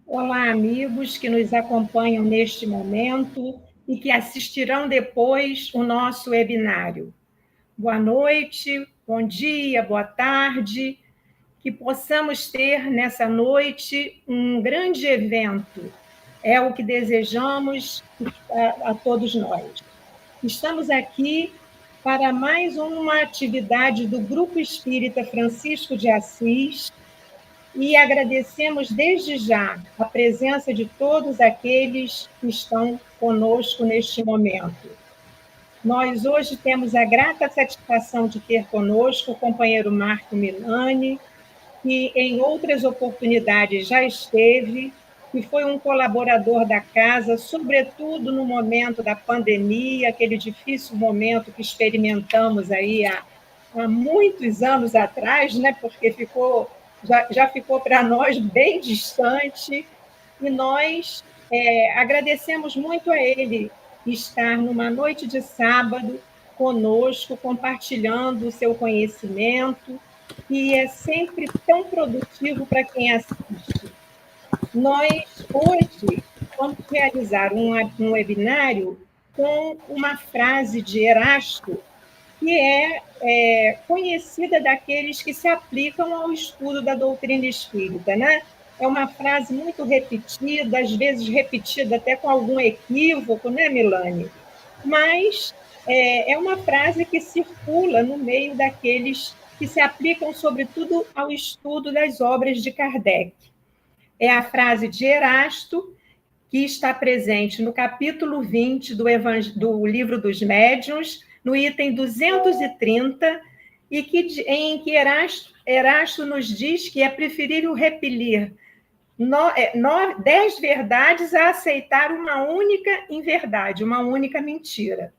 Olá, amigos que nos acompanham neste momento e que assistirão depois o nosso webinário. Boa noite, bom dia, boa tarde, que possamos ter nessa noite um grande evento. É o que desejamos a todos nós. Estamos aqui para mais uma atividade do Grupo Espírita Francisco de Assis e agradecemos desde já a presença de todos aqueles que estão conosco neste momento. Nós hoje temos a grata satisfação de ter conosco o companheiro Marco Milani, que em outras oportunidades já esteve, que foi um colaborador da casa, sobretudo no momento da pandemia, aquele difícil momento que experimentamos aí há muitos anos atrás, né? Porque já ficou para nós bem distante, e nós agradecemos muito a ele estar numa noite de sábado conosco, compartilhando o seu conhecimento, e é sempre tão produtivo para quem assiste. Nós, hoje, vamos realizar um webinário com uma frase de Erasto, que é conhecida daqueles que se aplicam ao estudo da doutrina espírita, né? É uma frase muito repetida, às vezes repetida até com algum equívoco, né, Milani? Mas é uma frase que circula no meio daqueles que se aplicam, sobretudo, ao estudo das obras de Kardec. É a frase de Erasto, que está presente no capítulo 20 do Livro dos Médiuns, no item 230, e em que Erasto nos diz que é preferível repelir 10 verdades a aceitar uma única inverdade, uma única mentira.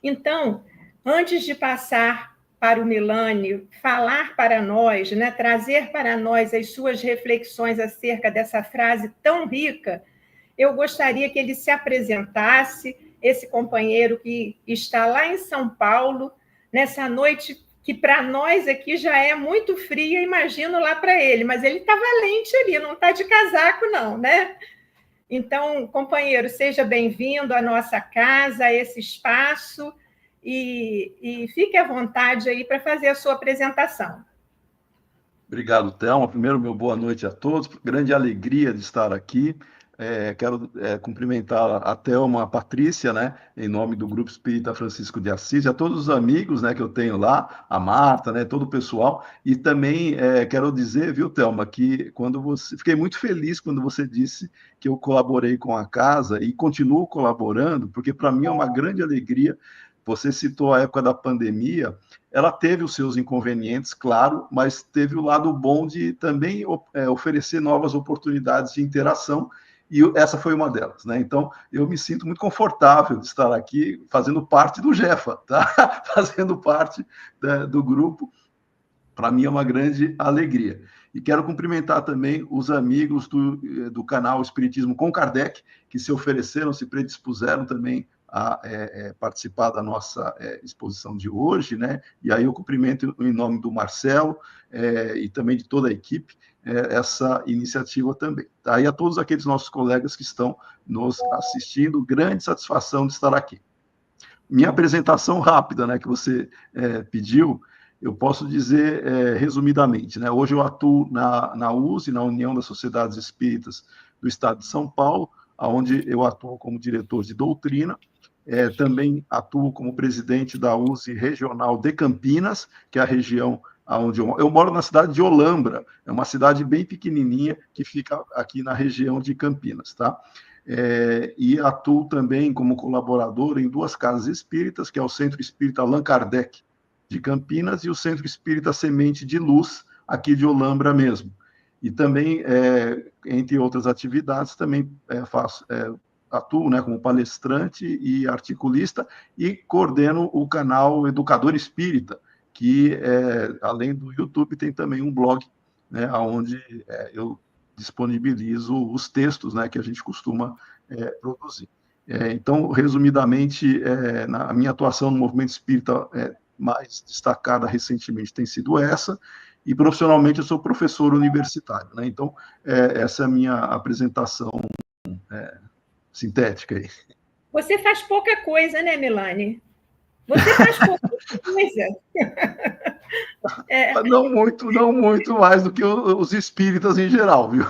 Então, antes de passar para o Milani falar para nós, né, trazer para nós as suas reflexões acerca dessa frase tão rica, eu gostaria que ele se apresentasse, esse companheiro que está lá em São Paulo, nessa noite que para nós aqui já é muito fria, imagino lá para ele, mas ele está valente ali, não está de casaco não, né? Então, companheiro, seja bem-vindo à nossa casa, a esse espaço, e fique à vontade aí para fazer a sua apresentação. Obrigado, Thelma. Primeiro, meu boa noite a todos. Grande alegria de estar aqui. Quero cumprimentar a Thelma, a Patrícia, né, em nome do Grupo Espírita Francisco de Assis, e a todos os amigos, né, que eu tenho lá, a Marta, né, todo o pessoal. E também quero dizer, viu, Thelma, que fiquei muito feliz quando você disse que eu colaborei com a casa e continuo colaborando, porque para mim é uma grande alegria. Você citou a época da pandemia. Ela teve os seus inconvenientes, claro, mas teve o lado bom de também oferecer novas oportunidades de interação, e essa foi uma delas, né? Então, eu me sinto muito confortável de estar aqui fazendo parte do GEFA, tá? Fazendo parte do grupo. Para mim é uma grande alegria. E quero cumprimentar também os amigos do canal Espiritismo com Kardec, que se ofereceram, se predispuseram também a participar da nossa exposição de hoje, né? E aí eu cumprimento em nome do Marcelo e também de toda a equipe essa iniciativa também. Tá? E a todos aqueles nossos colegas que estão nos assistindo, grande satisfação de estar aqui. Minha apresentação rápida, né, que você pediu, eu posso dizer resumidamente, né? Hoje eu atuo na USE, na União das Sociedades Espíritas do Estado de São Paulo, onde eu atuo como diretor de doutrina. Também atuo como presidente da USE Regional de Campinas, que é a região onde eu moro, na cidade de Olambra, é uma cidade bem pequenininha que fica aqui na região de Campinas, tá? E atuo também como colaborador em duas casas espíritas, que é o Centro Espírita Allan Kardec de Campinas e o Centro Espírita Semente de Luz, aqui de Olambra mesmo. E também, entre outras atividades, também atuo, né, como palestrante e articulista, e coordeno o canal Educador Espírita, que, além do YouTube, tem também um blog, né, onde eu disponibilizo os textos, né, que a gente costuma produzir. Então, resumidamente, na minha atuação no movimento espírita mais destacada recentemente tem sido essa, e profissionalmente eu sou professor universitário, né? Então, essa é a minha apresentação sintética aí. Você faz pouca coisa, né, Milani? Você faz pouca coisa. Não muito mais do que os espíritas em geral, viu?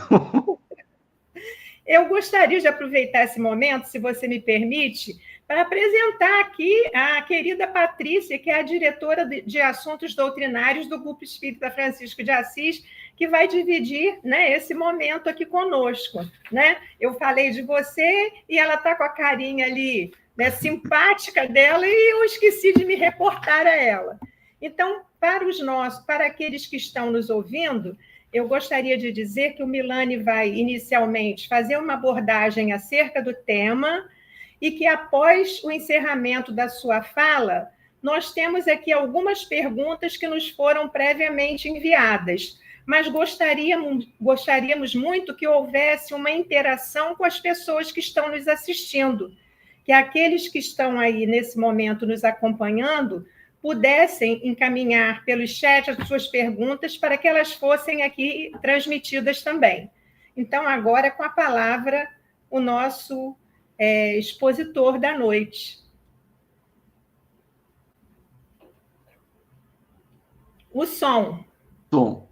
Eu gostaria de aproveitar esse momento, se você me permite, para apresentar aqui a querida Patrícia, que é a diretora de Assuntos Doutrinários do Grupo Espírita Francisco de Assis, que vai dividir, né, esse momento aqui conosco. Né? Eu falei de você e ela está com a carinha ali, né, simpática dela, e eu esqueci de me reportar a ela. Então, para aqueles que estão nos ouvindo, eu gostaria de dizer que o Milani vai, inicialmente, fazer uma abordagem acerca do tema e que, após o encerramento da sua fala, nós temos aqui algumas perguntas que nos foram previamente enviadas, mas gostaríamos muito que houvesse uma interação com as pessoas que estão nos assistindo, que aqueles que estão aí, nesse momento, nos acompanhando, pudessem encaminhar pelo chat as suas perguntas para que elas fossem aqui transmitidas também. Então, agora, com a palavra, o nosso expositor da noite. O som. Som,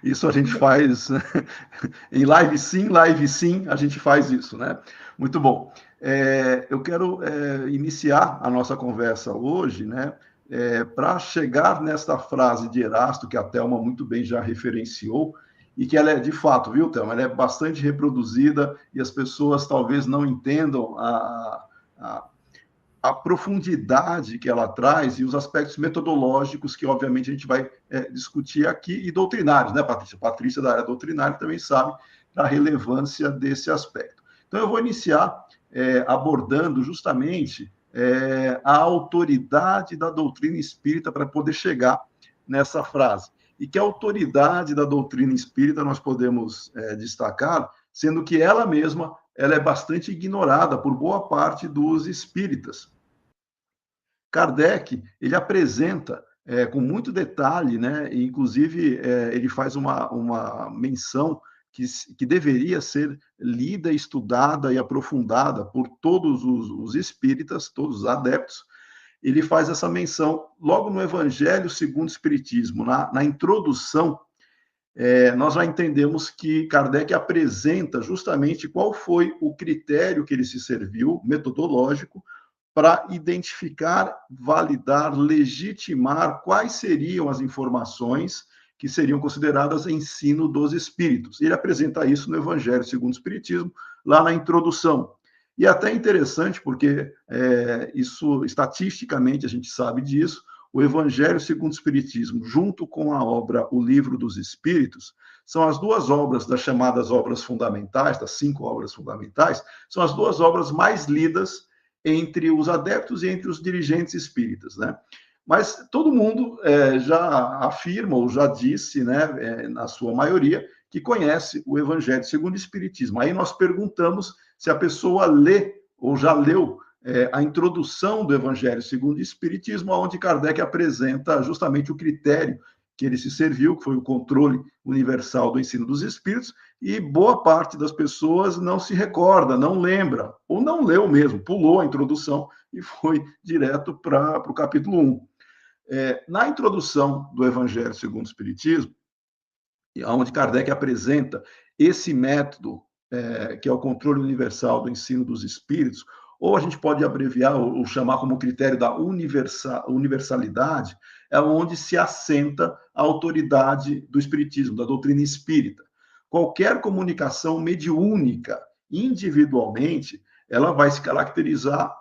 Isso a gente faz em live sim, a gente faz isso, né? Muito bom. Eu quero iniciar a nossa conversa hoje, né? Para chegar nesta frase de Erasto, que a Thelma muito bem já referenciou, e que ela é, de fato, viu, Thelma? Ela é bastante reproduzida e as pessoas talvez não entendam a profundidade que ela traz e os aspectos metodológicos que, obviamente, a gente vai discutir aqui, e doutrinários, né, Patrícia? Patrícia, da área doutrinária, também sabe da relevância desse aspecto. Então, eu vou iniciar abordando justamente a autoridade da doutrina espírita para poder chegar nessa frase. E que a autoridade da doutrina espírita nós podemos destacar, sendo que ela mesma ela é bastante ignorada por boa parte dos espíritas. Kardec, ele apresenta com muito detalhe, né? E, inclusive, ele faz uma menção que deveria ser lida, estudada e aprofundada por todos os espíritas, todos os adeptos. Ele faz essa menção logo no Evangelho segundo o Espiritismo, na introdução. Nós já entendemos que Kardec apresenta justamente qual foi o critério que ele se serviu, metodológico, para identificar, validar, legitimar quais seriam as informações que seriam consideradas ensino dos espíritos. Ele apresenta isso no Evangelho segundo o Espiritismo, lá na introdução. E até interessante, porque isso, estatisticamente, a gente sabe disso, o Evangelho segundo o Espiritismo, junto com a obra O Livro dos Espíritos, são as duas obras das chamadas obras fundamentais, das 5 obras fundamentais, são as duas obras mais lidas entre os adeptos e entre os dirigentes espíritas, né? Mas todo mundo já afirma ou já disse, né, na sua maioria, que conhece o Evangelho segundo o Espiritismo. Aí nós perguntamos se a pessoa lê ou já leu a introdução do Evangelho segundo o Espiritismo, onde Kardec apresenta justamente o critério que ele se serviu, que foi o controle universal do ensino dos espíritos, e boa parte das pessoas não se recorda, não lembra, ou não leu mesmo, pulou a introdução e foi direto para o capítulo 1. Na introdução do Evangelho segundo o Espiritismo, onde Kardec apresenta esse método, que é o controle universal do ensino dos espíritos, ou a gente pode abreviar ou chamar como critério da universalidade, é onde se assenta a autoridade do espiritismo, da doutrina espírita. Qualquer comunicação mediúnica, individualmente, ela vai se caracterizar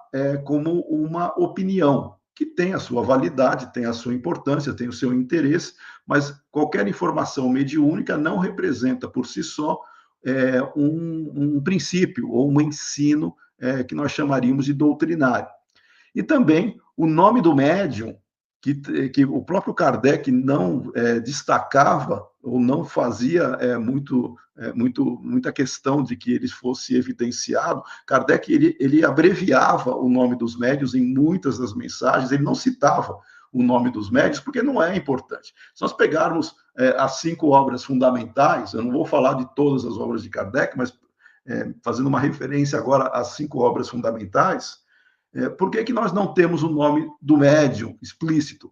como uma opinião, que tem a sua validade, tem a sua importância, tem o seu interesse, mas qualquer informação mediúnica não representa por si só um princípio ou um ensino que nós chamaríamos de doutrinário. E também o nome do médium, que o próprio Kardec não destacava ou não fazia muita questão de que ele fosse evidenciado. Kardec ele abreviava o nome dos médiuns em muitas das mensagens, ele não citava o nome dos médiuns, porque não é importante. Se nós pegarmos as 5 obras fundamentais, eu não vou falar de todas as obras de Kardec, mas fazendo uma referência agora às 5 obras fundamentais, por que nós não temos o nome do médium explícito?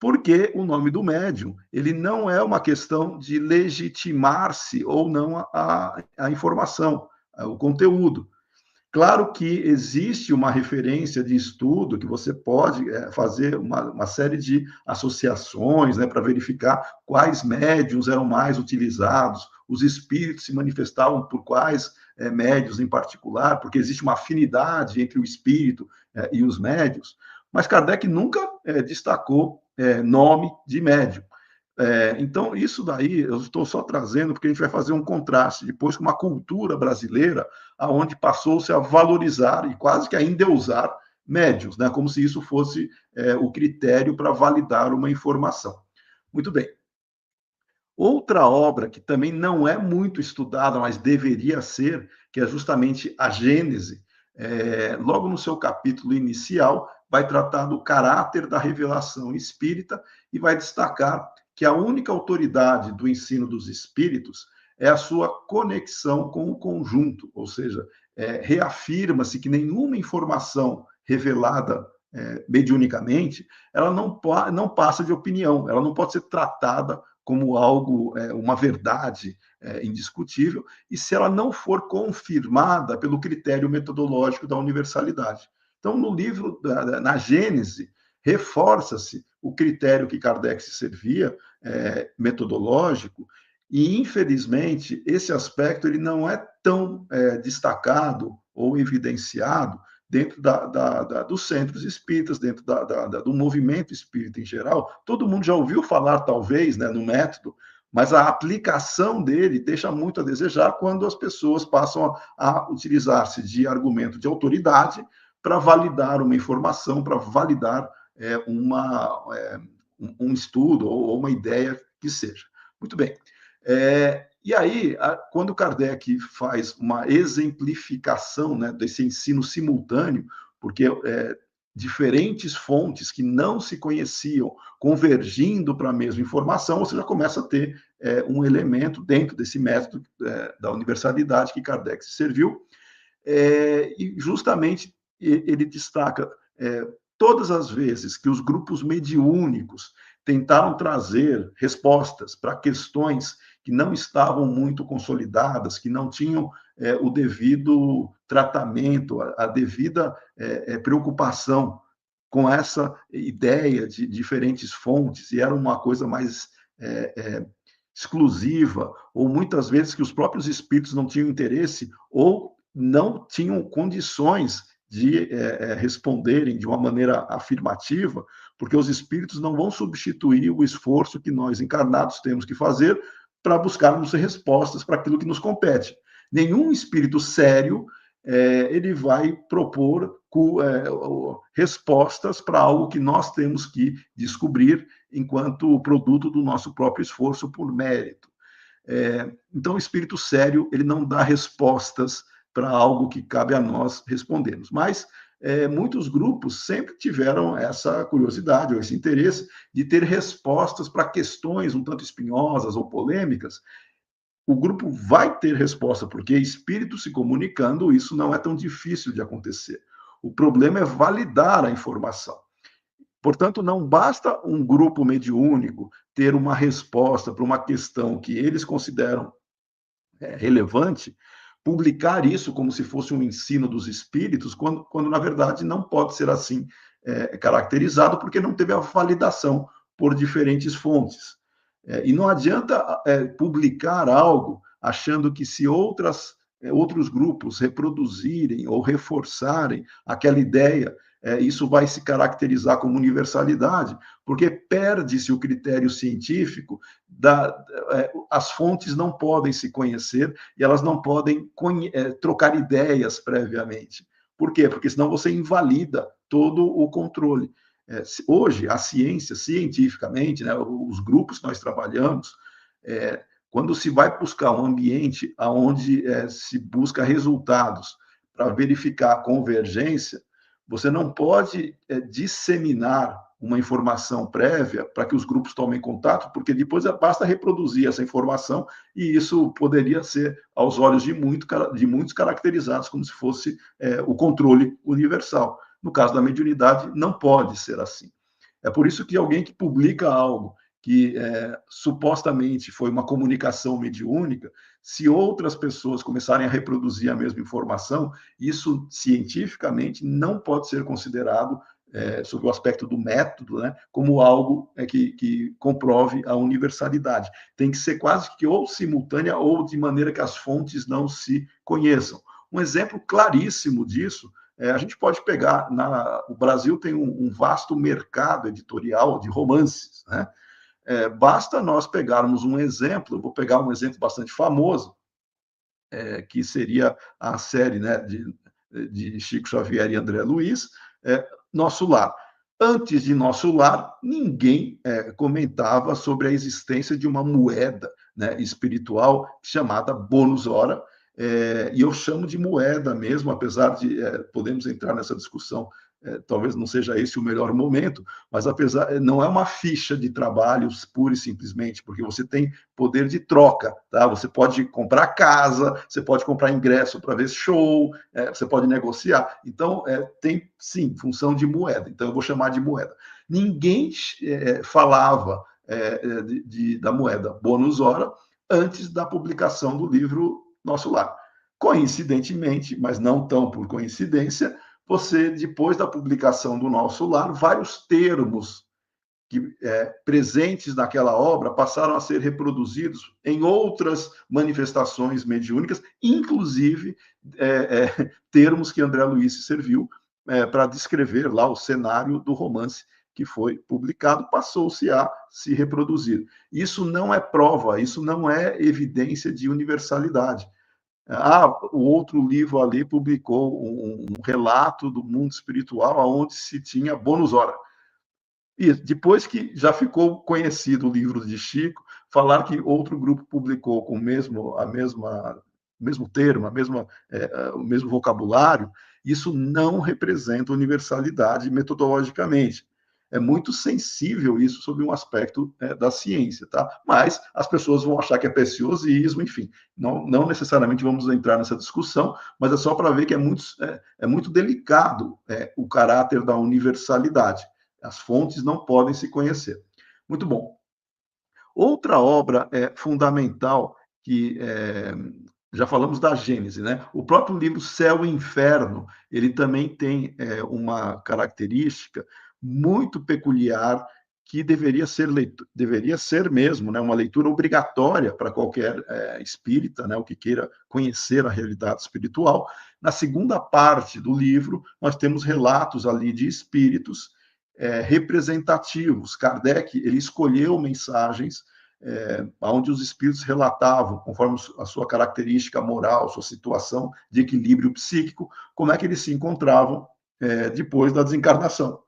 Porque o nome do médium, ele não é uma questão de legitimar-se ou não a informação, o conteúdo. Claro que existe uma referência de estudo que você pode fazer uma série de associações, né, para verificar quais médiuns eram mais utilizados, os espíritos se manifestavam por quais médiuns em particular, porque existe uma afinidade entre o espírito e os médiuns, mas Kardec nunca destacou nome de médium. Então, isso daí eu estou só trazendo porque a gente vai fazer um contraste depois com uma cultura brasileira onde passou-se a valorizar e quase que a endeusar médiuns, né? Como se isso fosse o critério para validar uma informação. Muito bem. Outra obra que também não é muito estudada, mas deveria ser, que é justamente a Gênese, logo no seu capítulo inicial, vai tratar do caráter da revelação espírita e vai destacar que a única autoridade do ensino dos espíritos é a sua conexão com o conjunto, ou seja, reafirma-se que nenhuma informação revelada mediunicamente, ela não passa de opinião, ela não pode ser tratada como algo, uma verdade indiscutível, e se ela não for confirmada pelo critério metodológico da universalidade. Então, no livro, na Gênese, reforça-se o critério que Kardec se servia, metodológico, e, infelizmente, esse aspecto ele não é tão destacado ou evidenciado dentro dos centros espíritas, dentro do movimento espírita em geral. Todo mundo já ouviu falar, talvez, né, no método, mas a aplicação dele deixa muito a desejar quando as pessoas passam a utilizar-se de argumento de autoridade para validar uma informação, para validar um estudo ou uma ideia que seja. Muito bem. E aí, quando Kardec faz uma exemplificação, né, desse ensino simultâneo, porque diferentes fontes que não se conheciam convergindo para a mesma informação, você já começa a ter um elemento dentro desse método da universalidade que Kardec se serviu, e justamente ele destaca todas as vezes que os grupos mediúnicos tentaram trazer respostas para questões que não estavam muito consolidadas, que não tinham o devido tratamento, a devida preocupação com essa ideia de diferentes fontes, e era uma coisa mais exclusiva, ou muitas vezes que os próprios espíritos não tinham interesse ou não tinham condições de responderem de uma maneira afirmativa, porque os espíritos não vão substituir o esforço que nós encarnados temos que fazer para buscarmos respostas para aquilo que nos compete. Nenhum espírito sério ele vai propor respostas para algo que nós temos que descobrir enquanto produto do nosso próprio esforço por mérito. Então, o espírito sério ele não dá respostas para algo que cabe a nós respondermos. Mas muitos grupos sempre tiveram essa curiosidade ou esse interesse de ter respostas para questões um tanto espinhosas ou polêmicas. O grupo vai ter resposta, porque espíritos se comunicando, isso não é tão difícil de acontecer. O problema é validar a informação. Portanto, não basta um grupo mediúnico ter uma resposta para uma questão que eles consideram relevante, publicar isso como se fosse um ensino dos espíritos, quando na verdade não pode ser assim caracterizado, porque não teve a validação por diferentes fontes. E não adianta publicar algo achando que se outros grupos reproduzirem ou reforçarem aquela ideia, isso vai se caracterizar como universalidade, porque perde-se o critério científico, as fontes não podem se conhecer e elas não podem trocar ideias previamente. Por quê? Porque senão você invalida todo o controle. Hoje, a ciência, cientificamente, né, os grupos que nós trabalhamos, quando se vai buscar um ambiente onde se busca resultados para verificar a convergência, você não pode disseminar uma informação prévia para que os grupos tomem contato, porque depois basta reproduzir essa informação e isso poderia ser, aos olhos de muitos, caracterizados como se fosse o controle universal. No caso da mediunidade, não pode ser assim. É por isso que alguém que publica algo que supostamente foi uma comunicação mediúnica, se outras pessoas começarem a reproduzir a mesma informação, isso cientificamente não pode ser considerado, sob o aspecto do método, né, como algo que comprove a universalidade. Tem que ser quase que ou simultânea ou de maneira que as fontes não se conheçam. Um exemplo claríssimo disso, a gente pode pegar, o Brasil tem um vasto mercado editorial de romances, né? Basta nós pegarmos um exemplo, vou pegar um exemplo bastante famoso, que seria a série, né, de Chico Xavier e André Luiz, Nosso Lar. Antes de Nosso Lar, ninguém comentava sobre a existência de uma moeda, né, espiritual chamada bônus hora, e eu chamo de moeda mesmo, apesar de podemos entrar nessa discussão, talvez não seja esse o melhor momento, mas não é uma ficha de trabalhos pura e simplesmente, porque você tem poder de troca, tá? Você pode comprar casa, você pode comprar ingresso para ver show, você pode negociar. Então, tem, sim, função de moeda. Então, eu vou chamar de moeda. Ninguém falava da moeda bônus hora antes da publicação do livro Nosso Lar. Coincidentemente, mas não tão por coincidência, você, depois da publicação do Nosso Lar, vários termos presentes naquela obra passaram a ser reproduzidos em outras manifestações mediúnicas, inclusive termos que André Luiz serviu para descrever lá o cenário do romance que foi publicado, passou-se a se reproduzir. Isso não é prova, isso não é evidência de universalidade. O outro livro ali publicou um relato do mundo espiritual onde se tinha bônus hora. E depois que já ficou conhecido o livro de Chico, falar que outro grupo publicou com o mesmo termo, o mesmo vocabulário, isso não representa universalidade metodologicamente. É muito sensível isso sob um aspecto da ciência, tá? Mas as pessoas vão achar que é preciosismo, enfim, não necessariamente vamos entrar nessa discussão, mas é só para ver que é muito delicado o caráter da universalidade. As fontes não podem se conhecer. Muito bom. Outra obra fundamental que já falamos da Gênese, né? O próprio livro Céu e Inferno, ele também tem uma característica muito peculiar que deveria ser mesmo, né, uma leitura obrigatória para qualquer espírita, né, o que queira conhecer a realidade espiritual. Na segunda parte do livro, nós temos relatos ali de espíritos representativos. Kardec ele escolheu mensagens onde os espíritos relatavam, conforme a sua característica moral, sua situação de equilíbrio psíquico, como é que eles se encontravam depois da desencarnação.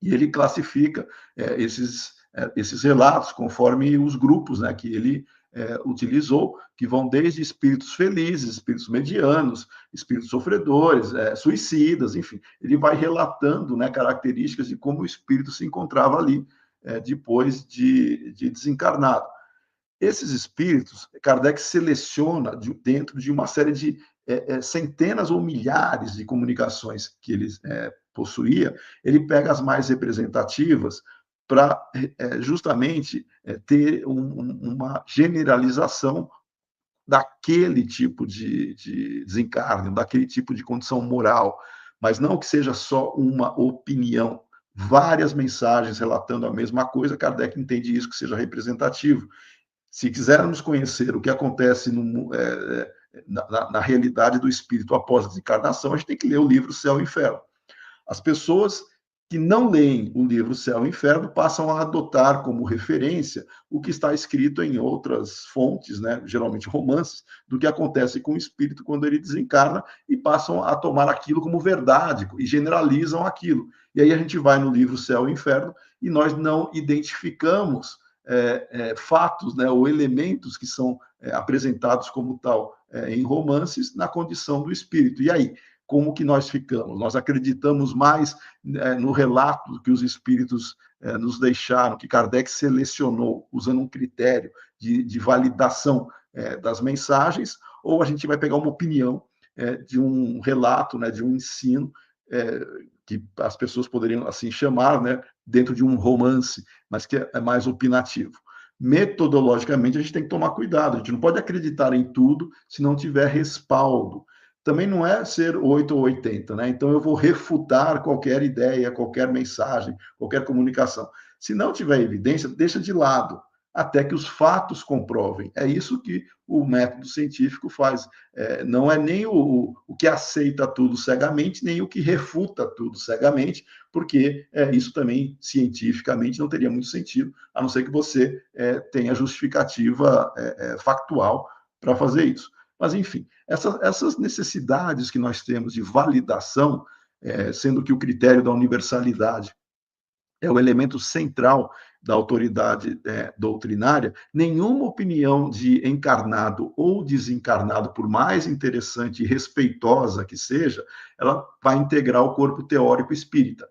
E ele classifica esses relatos conforme os grupos, né, que ele utilizou, que vão desde espíritos felizes, espíritos medianos, espíritos sofredores, suicidas, enfim. Ele vai relatando, né, características de como o espírito se encontrava ali depois de desencarnado. Esses espíritos, Kardec seleciona dentro de uma série de centenas ou milhares de comunicações que ele possuía, ele pega as mais representativas para justamente ter uma generalização daquele tipo de desencarne, daquele tipo de condição moral, mas não que seja só uma opinião. Várias mensagens relatando a mesma coisa, Kardec entende isso que seja representativo. Se quisermos conhecer o que acontece na realidade do espírito após a desencarnação, a gente tem que ler o livro Céu e Inferno. As pessoas que não leem o livro Céu e Inferno passam a adotar como referência o que está escrito em outras fontes, né, geralmente romances, do que acontece com o espírito quando ele desencarna e passam a tomar aquilo como verdade e generalizam aquilo. E aí a gente vai no livro Céu e Inferno e nós não identificamos fatos, né, ou elementos que são apresentados como tal em romances na condição do espírito. E aí, como que nós ficamos? Nós acreditamos mais no relato que os espíritos nos deixaram, que Kardec selecionou, usando um critério de validação das mensagens, ou a gente vai pegar uma opinião de um relato, né, de um ensino que as pessoas poderiam assim chamar, né, dentro de um romance, mas que é mais opinativo. Metodologicamente, a gente tem que tomar cuidado, a gente não pode acreditar em tudo se não tiver respaldo. Também não é ser 8 ou 80, né? Então eu vou refutar qualquer ideia, qualquer mensagem, qualquer comunicação. Se não tiver evidência, deixa de lado, até que os fatos comprovem. É isso que o método científico faz. Não é nem o que aceita tudo cegamente, nem o que refuta tudo cegamente, porque isso também, cientificamente, não teria muito sentido, a não ser que você tenha justificativa factual para fazer isso. Mas, enfim, essas necessidades que nós temos de validação, sendo que o critério da universalidade é o elemento central da autoridade doutrinária, nenhuma opinião de encarnado ou desencarnado, por mais interessante e respeitosa que seja, ela vai integrar o corpo teórico espírita,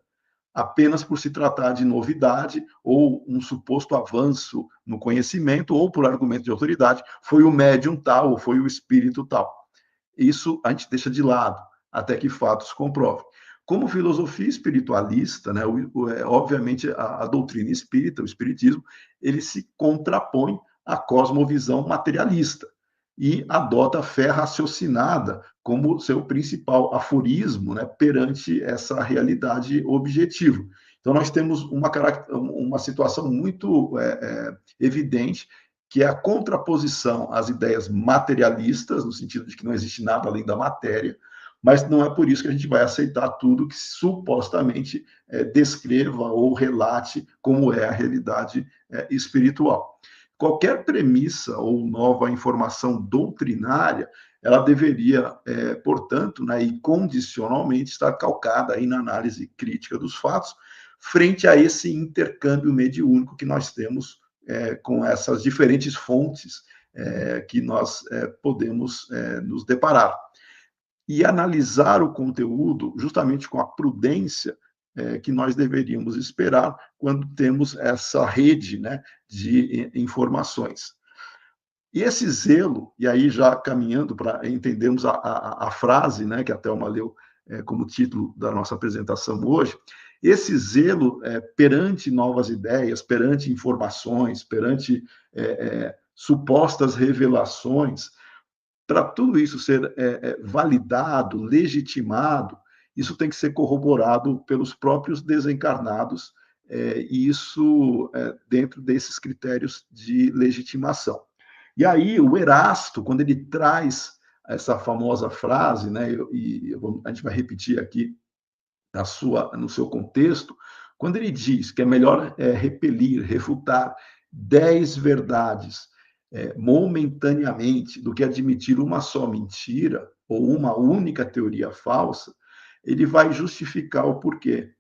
apenas por se tratar de novidade ou um suposto avanço no conhecimento ou por argumento de autoridade, foi o médium tal ou foi o espírito tal. Isso a gente deixa de lado, até que fatos comprovem. Como filosofia espiritualista, né, obviamente a doutrina espírita, o espiritismo, ele se contrapõe à cosmovisão materialista e adota a fé raciocinada como seu principal aforismo, né, perante essa realidade objetiva. Então, nós temos uma situação muito evidente, que é a contraposição às ideias materialistas, no sentido de que não existe nada além da matéria, mas não é por isso que a gente vai aceitar tudo que supostamente descreva ou relate como é a realidade espiritual. Qualquer premissa ou nova informação doutrinária, ela deveria, portanto, né, e condicionalmente estar calcada aí na análise crítica dos fatos, frente a esse intercâmbio mediúnico que nós temos com essas diferentes fontes que nós podemos nos deparar. E analisar o conteúdo justamente com a prudência que nós deveríamos esperar quando temos essa rede, né, de informações. E esse zelo, e aí já caminhando para entendermos a frase, né, que a Thelma leu como título da nossa apresentação hoje, esse zelo perante novas ideias, perante informações, perante supostas revelações, para tudo isso ser validado, legitimado, isso tem que ser corroborado pelos próprios desencarnados, e isso dentro desses critérios de legitimação. E aí, o Erasto, quando ele traz essa famosa frase, né, a gente vai repetir aqui no seu contexto, quando ele diz que é melhor repelir, refutar 10 verdades momentaneamente do que admitir uma só mentira ou uma única teoria falsa, ele vai justificar o porquê.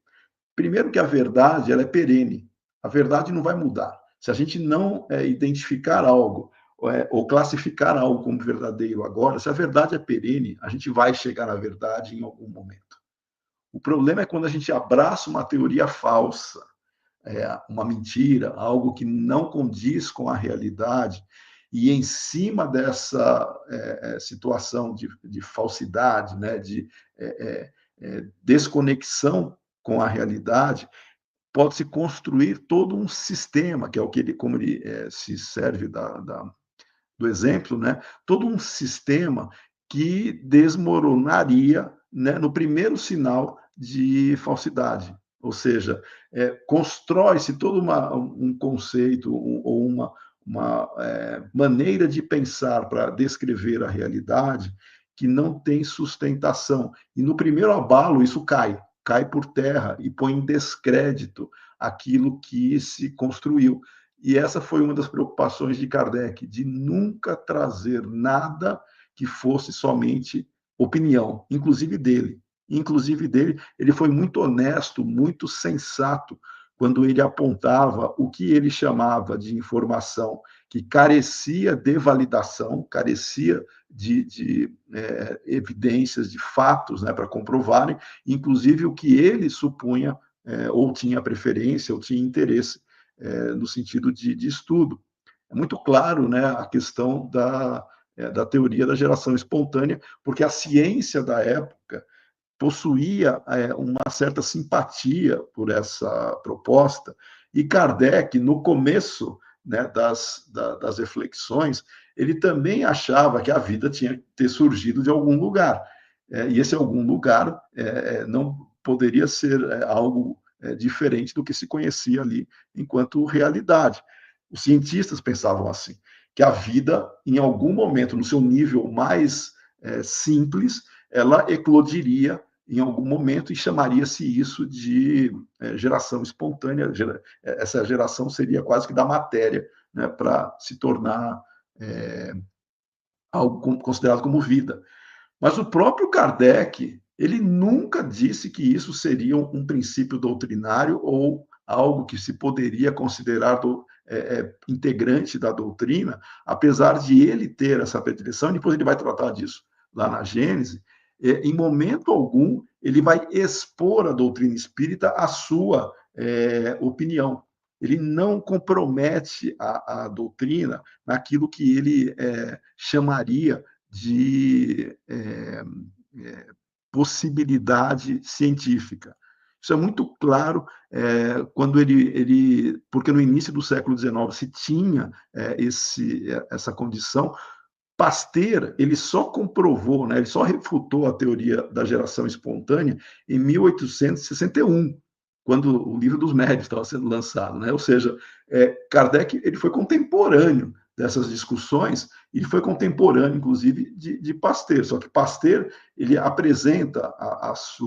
Primeiro que a verdade ela é perene, a verdade não vai mudar. Se a gente não identificar algo ou classificar algo como verdadeiro agora, se a verdade é perene, a gente vai chegar na verdade em algum momento. O problema é quando a gente abraça uma teoria falsa, uma mentira, algo que não condiz com a realidade, e em cima dessa situação de falsidade, né, de desconexão com a realidade, pode-se construir todo um sistema, que é o que ele, como ele se serve do exemplo, né, todo um sistema que desmoronaria, né, no primeiro sinal de falsidade. Ou seja, constrói-se todo um conceito ou uma maneira de pensar para descrever a realidade que não tem sustentação. E no primeiro abalo, isso cai por terra e põe em descrédito aquilo que se construiu. E essa foi uma das preocupações de Kardec, de nunca trazer nada que fosse somente opinião, inclusive dele, inclusive dele, ele foi muito honesto, muito sensato, quando ele apontava o que ele chamava de informação que carecia de validação, carecia de evidências, de fatos, né, para comprovarem, inclusive o que ele supunha ou tinha preferência, ou tinha interesse no sentido de estudo. É muito claro, né, a questão da teoria da geração espontânea, porque a ciência da época possuía uma certa simpatia por essa proposta, e Kardec, no começo, né, das reflexões, ele também achava que a vida tinha que ter surgido de algum lugar, e esse algum lugar não poderia ser algo diferente do que se conhecia ali enquanto realidade. Os cientistas pensavam assim, que a vida, em algum momento, no seu nível mais simples, ela eclodiria em algum momento e chamaria-se isso de geração espontânea. Essa geração seria quase que da matéria, né, para se tornar algo considerado como vida. Mas o próprio Kardec, ele nunca disse que isso seria um princípio doutrinário ou algo que se poderia considerar integrante da doutrina, apesar de ele ter essa predileção, e depois ele vai tratar disso lá na Gênese. Em momento algum ele vai expor a doutrina espírita à sua opinião. Ele não compromete a doutrina naquilo que ele chamaria de possibilidade científica. Isso é muito claro quando porque no início do século XIX se tinha essa condição. Pasteur, ele só comprovou, né, ele só refutou a teoria da geração espontânea em 1861, quando o Livro dos Médiuns estava sendo lançado, né? Ou seja, Kardec ele foi contemporâneo dessas discussões, e foi contemporâneo, inclusive, de Pasteur. Só que Pasteur ele apresenta as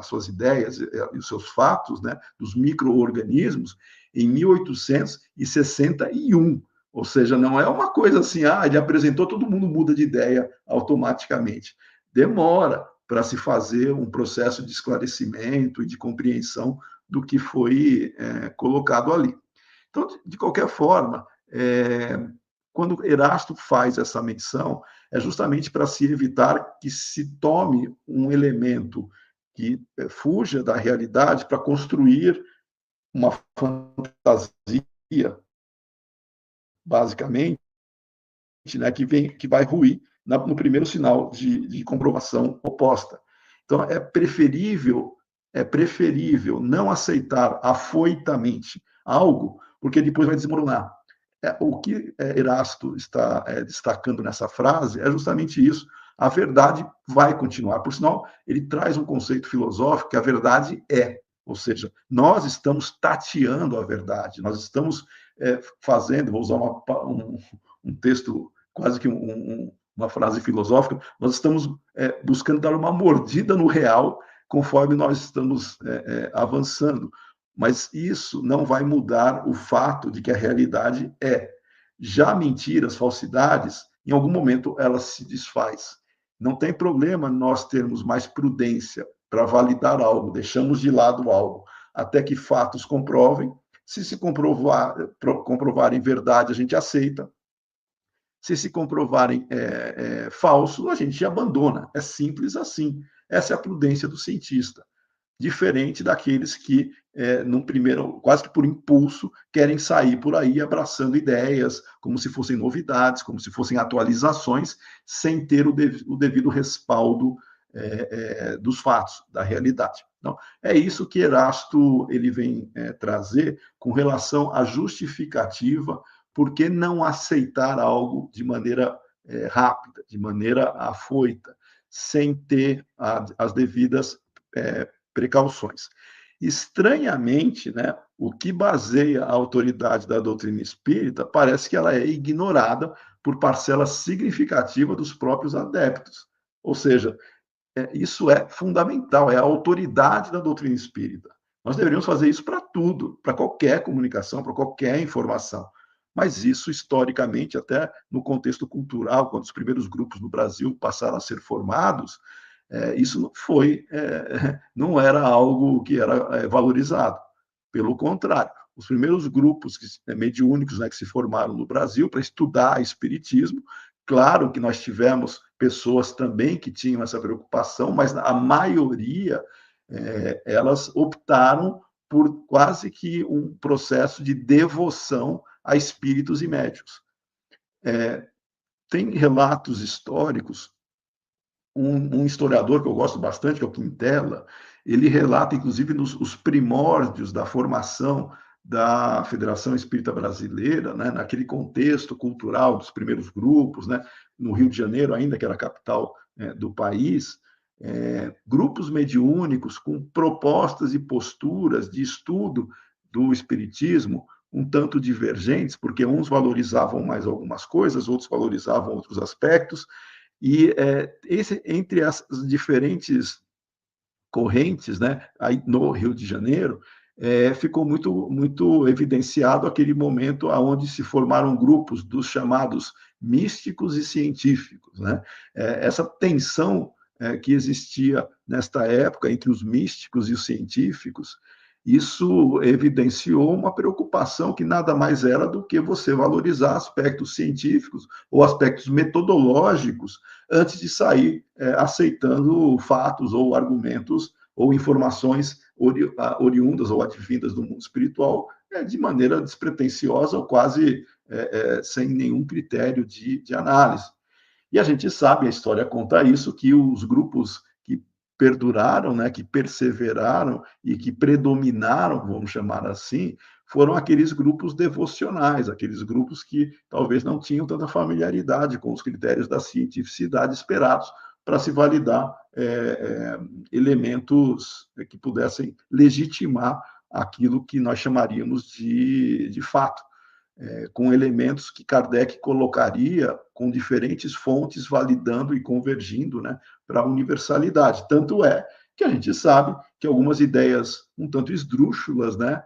suas ideias e os seus fatos, né, dos micro-organismos em 1861. Ou seja, não é uma coisa assim, ele apresentou, todo mundo muda de ideia automaticamente. Demora para se fazer um processo de esclarecimento e de compreensão do que foi colocado ali. Então, de qualquer forma, quando Erasto faz essa menção, é justamente para se evitar que se tome um elemento que fuja da realidade para construir uma fantasia, basicamente, né, que vai ruir no primeiro sinal de comprovação oposta. Então, é preferível não aceitar afoitamente algo, porque depois vai desmoronar. O que Erasto está destacando nessa frase é justamente isso. A verdade vai continuar. Por sinal, ele traz um conceito filosófico que a verdade ou seja, nós estamos tateando a verdade, nós estamos fazendo, vou usar um texto, quase que uma frase filosófica, nós estamos buscando dar uma mordida no real conforme nós estamos avançando. Mas isso não vai mudar o fato de que a realidade é. Já mentiras, falsidades, em algum momento ela se desfaz. Não tem problema nós termos mais prudência para validar algo, deixamos de lado algo, até que fatos comprovem. Se comprovarem verdade, a gente aceita. Se comprovarem falso, a gente abandona. É simples assim. Essa é a prudência do cientista. Diferente daqueles que, num primeiro, quase que por impulso, querem sair por aí abraçando ideias, como se fossem novidades, como se fossem atualizações, sem ter o devido respaldo dos fatos, da realidade. Então, é isso que Erasto ele vem trazer com relação à justificativa, por que não aceitar algo de maneira rápida, de maneira afoita, sem ter as devidas precauções. Estranhamente, né, o que baseia a autoridade da doutrina espírita parece que ela é ignorada por parcela significativa dos próprios adeptos. Ou seja, isso é fundamental, é a autoridade da doutrina espírita. Nós deveríamos fazer isso para tudo, para qualquer comunicação, para qualquer informação. Mas isso, historicamente, até no contexto cultural, quando os primeiros grupos no Brasil passaram a ser formados, Isso não era algo que era valorizado. Pelo contrário, os primeiros grupos mediúnicos, né, que se formaram no Brasil para estudar espiritismo, claro que nós tivemos pessoas também que tinham essa preocupação, mas a maioria elas optaram por quase que um processo de devoção a espíritos e médiuns. Tem relatos históricos. Um historiador que eu gosto bastante, que é o Quintela, ele relata, inclusive, os primórdios da formação da Federação Espírita Brasileira, né, naquele contexto cultural dos primeiros grupos, né, no Rio de Janeiro, ainda que era a capital do país, grupos mediúnicos com propostas e posturas de estudo do espiritismo um tanto divergentes, porque uns valorizavam mais algumas coisas, outros valorizavam outros aspectos, e entre as diferentes correntes, né, aí no Rio de Janeiro, ficou muito evidenciado aquele momento onde se formaram grupos dos chamados místicos e científicos, né? Essa tensão que existia nesta época entre os místicos e os científicos, isso evidenciou uma preocupação que nada mais era do que você valorizar aspectos científicos ou aspectos metodológicos antes de sair aceitando fatos ou argumentos ou informações oriundas ou advindas do mundo espiritual de maneira despretensiosa ou quase sem nenhum critério de análise. E a gente sabe, a história conta isso, que os grupos que perduraram, né, que perseveraram e que predominaram, vamos chamar assim, foram aqueles grupos devocionais, aqueles grupos que talvez não tinham tanta familiaridade com os critérios da cientificidade esperados para se validar elementos que pudessem legitimar aquilo que nós chamaríamos de fato, com elementos que Kardec colocaria com diferentes fontes validando e convergindo, né, para a universalidade. Tanto é que a gente sabe que algumas ideias um tanto esdrúxulas, né,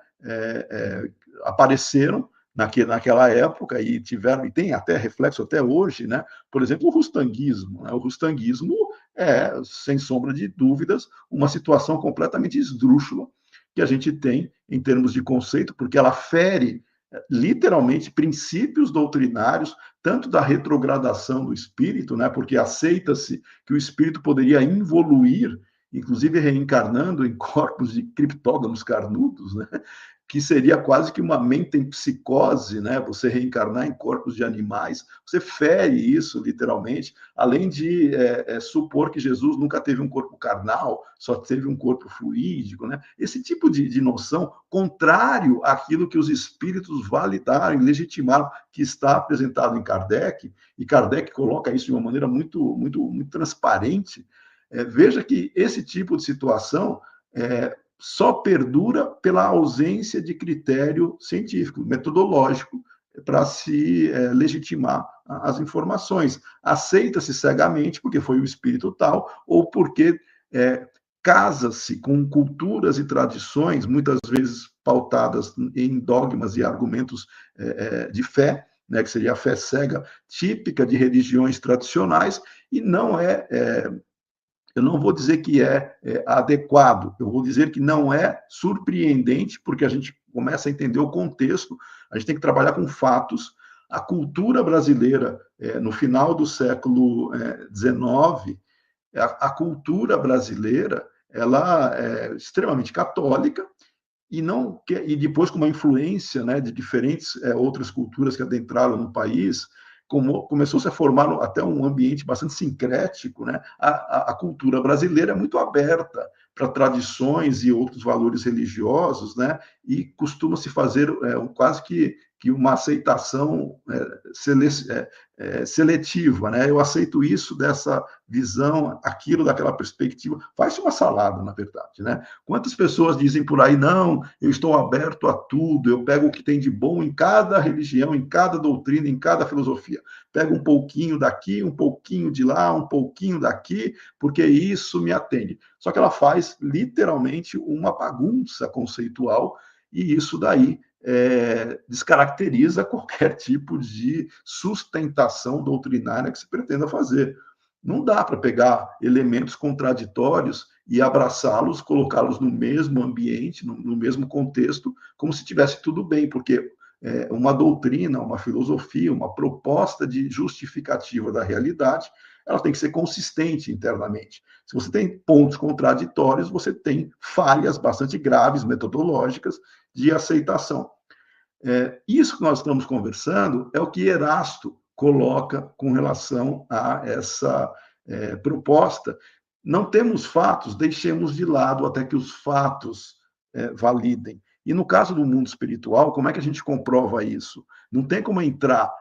apareceram naquela época e tem até reflexo até hoje, né? Por exemplo, o rustanguismo. Né? O rustanguismo é, sem sombra de dúvidas, uma situação completamente esdrúxula que a gente tem em termos de conceito, porque ela fere literalmente princípios doutrinários, tanto da retrogradação do espírito, né? Porque aceita-se que o espírito poderia involuir, inclusive reencarnando em corpos de criptógamos carnudos, né? Que seria quase que uma mente em psicose, né? Você reencarnar em corpos de animais, você fere isso literalmente, além de supor que Jesus nunca teve um corpo carnal, só teve um corpo fluídico, né? Esse tipo de noção contrário àquilo que os espíritos validaram e legitimaram, que está apresentado em Kardec, e Kardec coloca isso de uma maneira muito transparente. Veja que esse tipo de situação só perdura pela ausência de critério científico, metodológico, para se legitimar as informações. Aceita-se cegamente porque foi o espírito tal, ou porque casa-se com culturas e tradições, muitas vezes pautadas em dogmas e argumentos de fé, né, que seria a fé cega, típica de religiões tradicionais, e não eu não vou dizer que é adequado, eu vou dizer que não é surpreendente, porque a gente começa a entender o contexto, a gente tem que trabalhar com fatos. A cultura brasileira, no final do século XIX, a cultura brasileira ela é extremamente católica, e depois com uma influência, né, de diferentes outras culturas que adentraram no país, começou-se a formar até um ambiente bastante sincrético, né? A cultura brasileira é muito aberta para tradições e outros valores religiosos, né? E costuma-se fazer quase que uma aceitação seletiva, né? Eu aceito isso dessa visão, aquilo daquela perspectiva. Faz-se uma salada, na verdade, né? Quantas pessoas dizem por aí, não, eu estou aberto a tudo, eu pego o que tem de bom em cada religião, em cada doutrina, em cada filosofia. Pego um pouquinho daqui, um pouquinho de lá, um pouquinho daqui, porque isso me atende. Só que ela faz literalmente uma bagunça conceitual, e isso daí descaracteriza qualquer tipo de sustentação doutrinária que se pretenda fazer. Não dá para pegar elementos contraditórios e abraçá-los, colocá-los no mesmo ambiente, no mesmo contexto, como se tivesse tudo bem, porque uma doutrina, uma filosofia, uma proposta de justificativa da realidade, ela tem que ser consistente internamente. Se você tem pontos contraditórios, você tem falhas bastante graves, metodológicas, de aceitação. Isso que nós estamos conversando é o que Erasto coloca com relação a essa proposta. Não temos fatos, deixemos de lado até que os fatos validem. E no caso do mundo espiritual, como é que a gente comprova isso? Não tem como entrar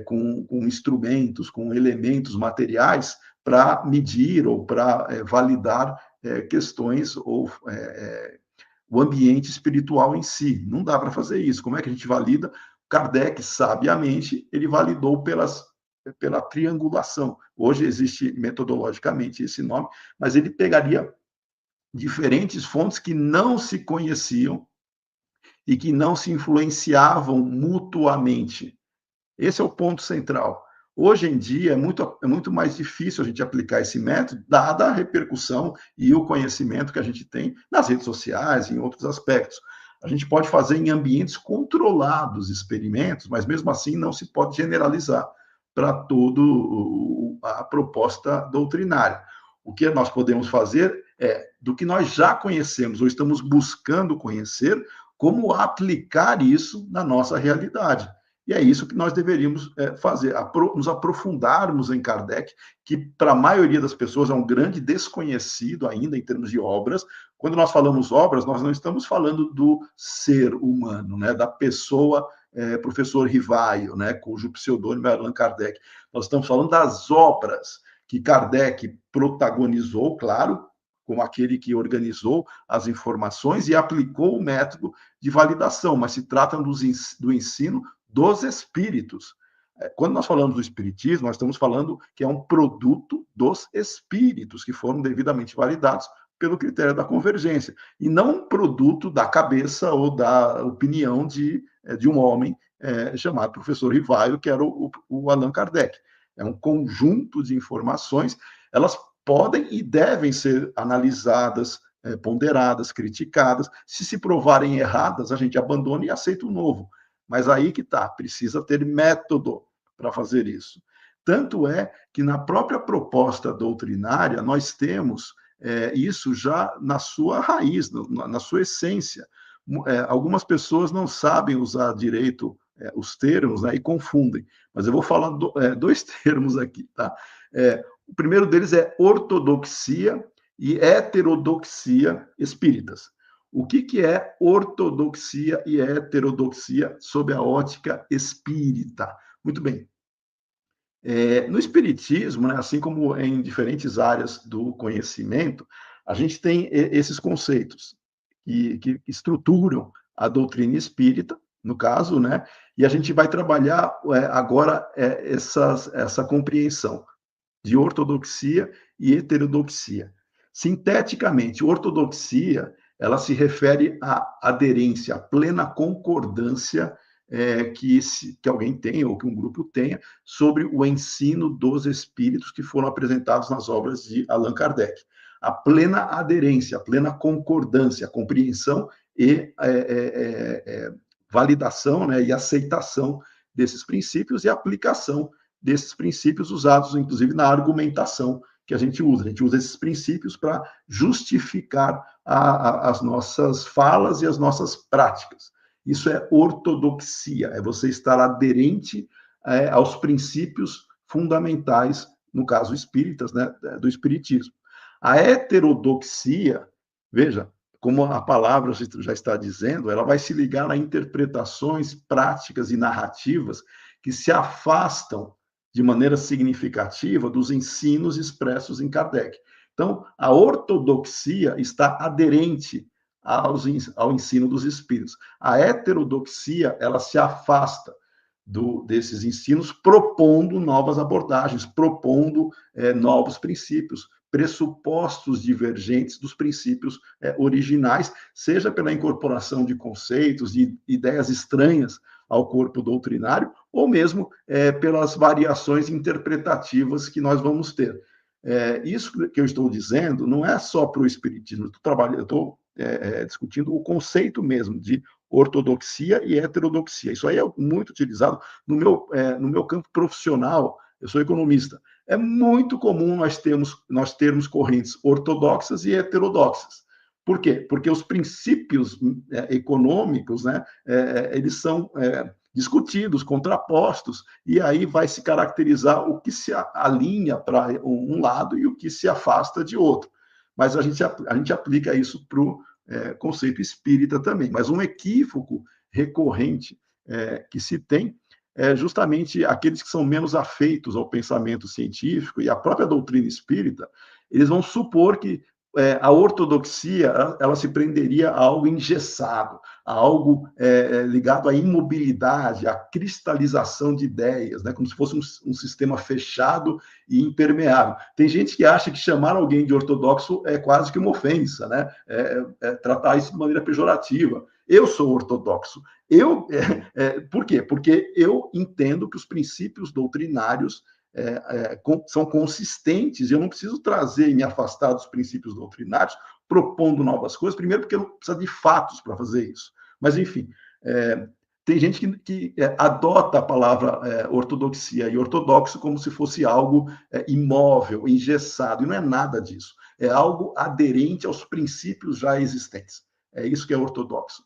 com instrumentos, com elementos materiais para medir ou para validar questões ou o ambiente espiritual em si. Não dá para fazer isso. Como é que a gente valida? Kardec, sabiamente, ele validou pela triangulação. Hoje existe metodologicamente esse nome, mas ele pegaria diferentes fontes que não se conheciam e que não se influenciavam mutuamente. Esse é o ponto central. Hoje em dia é muito mais difícil a gente aplicar esse método, dada a repercussão e o conhecimento que a gente tem nas redes sociais e em outros aspectos. A gente pode fazer em ambientes controlados experimentos, mas mesmo assim não se pode generalizar para toda a proposta doutrinária. O que nós podemos fazer é, do que nós já conhecemos ou estamos buscando conhecer, como aplicar isso na nossa realidade. E é isso que nós deveríamos fazer, nos aprofundarmos em Kardec, que para a maioria das pessoas é um grande desconhecido ainda em termos de obras. Quando nós falamos obras, nós não estamos falando do ser humano, né, da pessoa, professor Rivaio, né, cujo pseudônimo é Allan Kardec. Nós estamos falando das obras que Kardec protagonizou, claro, como aquele que organizou as informações e aplicou o método de validação, mas se trata do ensino dos espíritos. Quando nós falamos do espiritismo, nós estamos falando que é um produto dos espíritos, que foram devidamente validados pelo critério da convergência, e não um produto da cabeça ou da opinião de um homem chamado professor Rivaio, que era o Allan Kardec. É um conjunto de informações, elas podem e devem ser analisadas, ponderadas, criticadas. Se provarem erradas, a gente abandona e aceita o novo. Mas aí que está, precisa ter método para fazer isso. Tanto é que na própria proposta doutrinária nós temos isso já na sua raiz, na sua essência. Algumas pessoas não sabem usar direito os termos, né, e confundem. Mas eu vou falar dois termos aqui, tá? O primeiro deles é ortodoxia e heterodoxia espíritas. O que é ortodoxia e heterodoxia sob a ótica espírita? Muito bem. No espiritismo, né, assim como em diferentes áreas do conhecimento, a gente tem esses conceitos que estruturam a doutrina espírita, no caso, né, e a gente vai trabalhar agora essa compreensão de ortodoxia e heterodoxia. Sinteticamente, ortodoxia, ela se refere à aderência, à plena concordância que alguém tenha ou que um grupo tenha sobre o ensino dos espíritos que foram apresentados nas obras de Allan Kardec. A plena aderência, a plena concordância, a compreensão e validação, né, e aceitação desses princípios e aplicação desses princípios usados, inclusive, na argumentação que a gente usa. A gente usa esses princípios para justificar as nossas falas e as nossas práticas. Isso é ortodoxia, é você estar aderente aos princípios fundamentais, no caso espíritas, né, do espiritismo. A heterodoxia, veja, como a palavra já está dizendo, ela vai se ligar a interpretações práticas e narrativas que se afastam de maneira significativa dos ensinos expressos em Kardec. Então, a ortodoxia está aderente ao ensino dos espíritos. A heterodoxia, ela se afasta desses ensinos, propondo novas abordagens, propondo novos princípios, pressupostos divergentes dos princípios originais, seja pela incorporação de conceitos, de ideias estranhas ao corpo doutrinário, ou mesmo pelas variações interpretativas que nós vamos ter. Isso que eu estou dizendo não é só para o Espiritismo, eu estou discutindo o conceito mesmo de ortodoxia e heterodoxia. Isso aí é muito utilizado no meu campo profissional. Eu sou economista. É muito comum nós termos correntes ortodoxas e heterodoxas. Por quê? Porque os princípios econômicos, né, eles são discutidos, contrapostos, e aí vai se caracterizar o que se alinha para um lado e o que se afasta de outro. Mas a gente aplica isso para o conceito espírita também. Mas um equívoco recorrente que se tem é justamente aqueles que são menos afeitos ao pensamento científico e à própria doutrina espírita, eles vão supor que a ortodoxia ela se prenderia a algo engessado, a algo ligado à imobilidade, à cristalização de ideias, né? Como se fosse um sistema fechado e impermeável. Tem gente que acha que chamar alguém de ortodoxo é quase que uma ofensa, né? Tratar isso de maneira pejorativa. Eu sou ortodoxo. Por quê? Porque eu entendo que os princípios doutrinários são consistentes, e eu não preciso trazer e me afastar dos princípios doutrinários, propondo novas coisas, primeiro porque eu não preciso de fatos para fazer isso. Mas, enfim, tem gente que adota a palavra ortodoxia e ortodoxo como se fosse algo imóvel, engessado, e não é nada disso. É algo aderente aos princípios já existentes. É isso que é ortodoxo.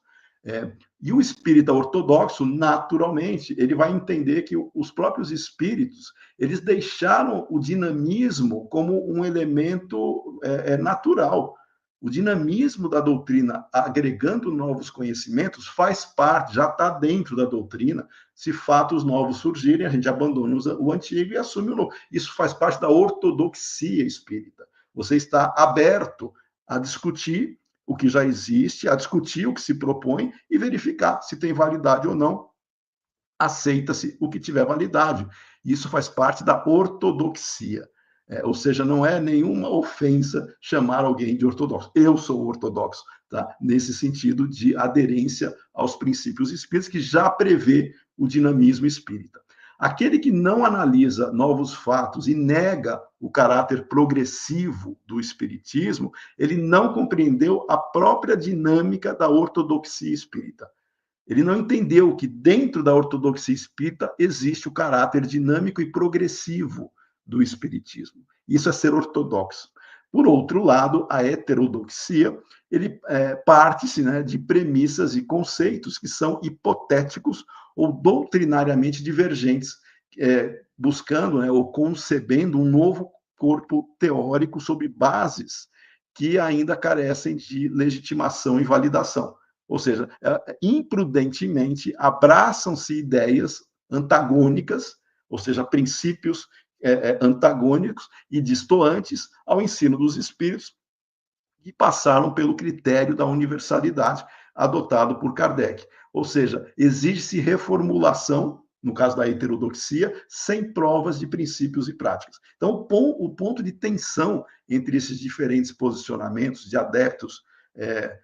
E o espírita ortodoxo, naturalmente, ele vai entender que os próprios espíritos, eles deixaram o dinamismo como um elemento natural. O dinamismo da doutrina, agregando novos conhecimentos, faz parte, já está dentro da doutrina. Se fatos novos surgirem, a gente abandona o antigo e assume o novo. Isso faz parte da ortodoxia espírita. Você está aberto a discutir o que já existe, a discutir o que se propõe e verificar se tem validade ou não. Aceita-se o que tiver validade. Isso faz parte da ortodoxia. Ou seja, não é nenhuma ofensa chamar alguém de ortodoxo. Eu sou ortodoxo, tá? Nesse sentido de aderência aos princípios espíritas, que já prevê o dinamismo espírita. Aquele que não analisa novos fatos e nega o caráter progressivo do espiritismo, ele não compreendeu a própria dinâmica da ortodoxia espírita. Ele não entendeu que dentro da ortodoxia espírita existe o caráter dinâmico e progressivo do espiritismo. Isso é ser ortodoxo. Por outro lado, a heterodoxia, ele parte-se, né, de premissas e conceitos que são hipotéticos ou doutrinariamente divergentes, buscando, né, ou concebendo um novo corpo teórico sobre bases que ainda carecem de legitimação e validação. Ou seja, imprudentemente abraçam-se ideias antagônicas, ou seja, princípios antagônicos e distoantes ao ensino dos espíritos, e passaram pelo critério da universalidade adotado por Kardec. Ou seja, exige-se reformulação, no caso da heterodoxia, sem provas de princípios e práticas. Então, o ponto de tensão entre esses diferentes posicionamentos de adeptos,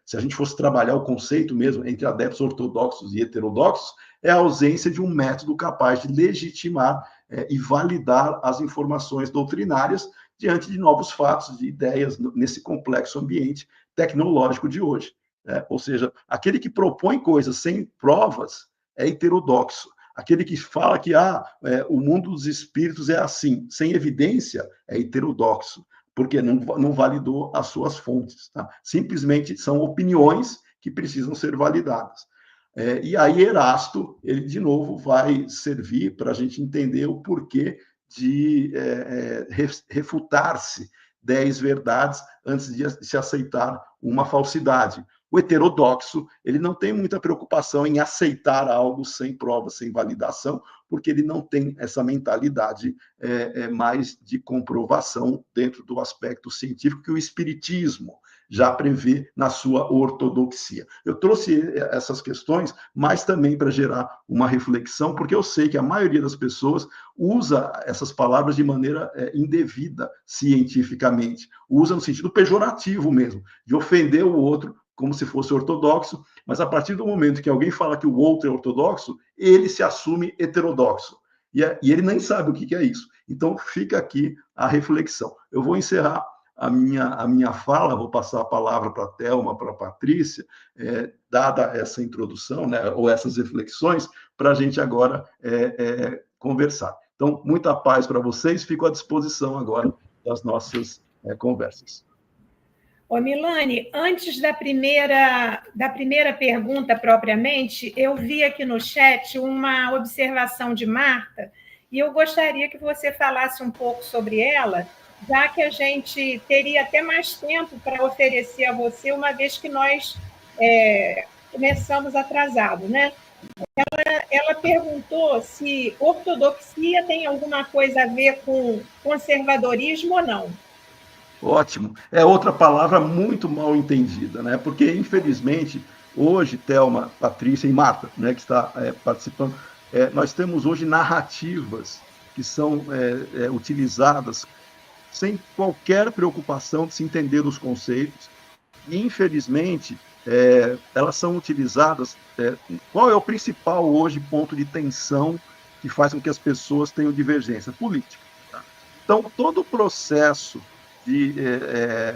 se a gente fosse trabalhar o conceito mesmo entre adeptos ortodoxos e heterodoxos, é a ausência de um método capaz de legitimar e validar as informações doutrinárias diante de novos fatos, de ideias, nesse complexo ambiente tecnológico de hoje. Ou seja, aquele que propõe coisas sem provas é heterodoxo. Aquele que fala que o mundo dos espíritos é assim, sem evidência, é heterodoxo, porque não validou as suas fontes. Tá? Simplesmente são opiniões que precisam ser validadas. E aí Erasto, ele de novo vai servir para a gente entender o porquê de refutar-se 10 verdades antes de se aceitar uma falsidade. O heterodoxo, ele não tem muita preocupação em aceitar algo sem prova, sem validação, porque ele não tem essa mentalidade mais de comprovação dentro do aspecto científico que o espiritismo já prevê na sua ortodoxia. Eu trouxe essas questões, mas também para gerar uma reflexão, porque eu sei que a maioria das pessoas usa essas palavras de maneira indevida, cientificamente. Usa no sentido pejorativo mesmo, de ofender o outro como se fosse ortodoxo, mas a partir do momento que alguém fala que o outro é ortodoxo, ele se assume heterodoxo. E ele nem sabe o que é isso. Então, fica aqui a reflexão. Eu vou encerrar a minha fala, vou passar a palavra para a Thelma, para a Patrícia, dada essa introdução, né, ou essas reflexões, para a gente agora conversar. Então, muita paz para vocês, fico à disposição agora das nossas conversas. Ô, Milani, antes da primeira pergunta propriamente, eu vi aqui no chat uma observação de Marta, e eu gostaria que você falasse um pouco sobre ela, já que a gente teria até mais tempo para oferecer a você, uma vez que nós começamos atrasado, né? Ela perguntou se ortodoxia tem alguma coisa a ver com conservadorismo ou não. Ótimo. É outra palavra muito mal entendida, né? Porque, infelizmente, hoje, Thelma, Patrícia e Marta, né, que está participando, nós temos hoje narrativas que são utilizadas sem qualquer preocupação de se entender os conceitos. E, infelizmente, elas são utilizadas... qual é o principal, hoje, ponto de tensão que faz com que as pessoas tenham divergência? Política. Tá? Então, todo o processo de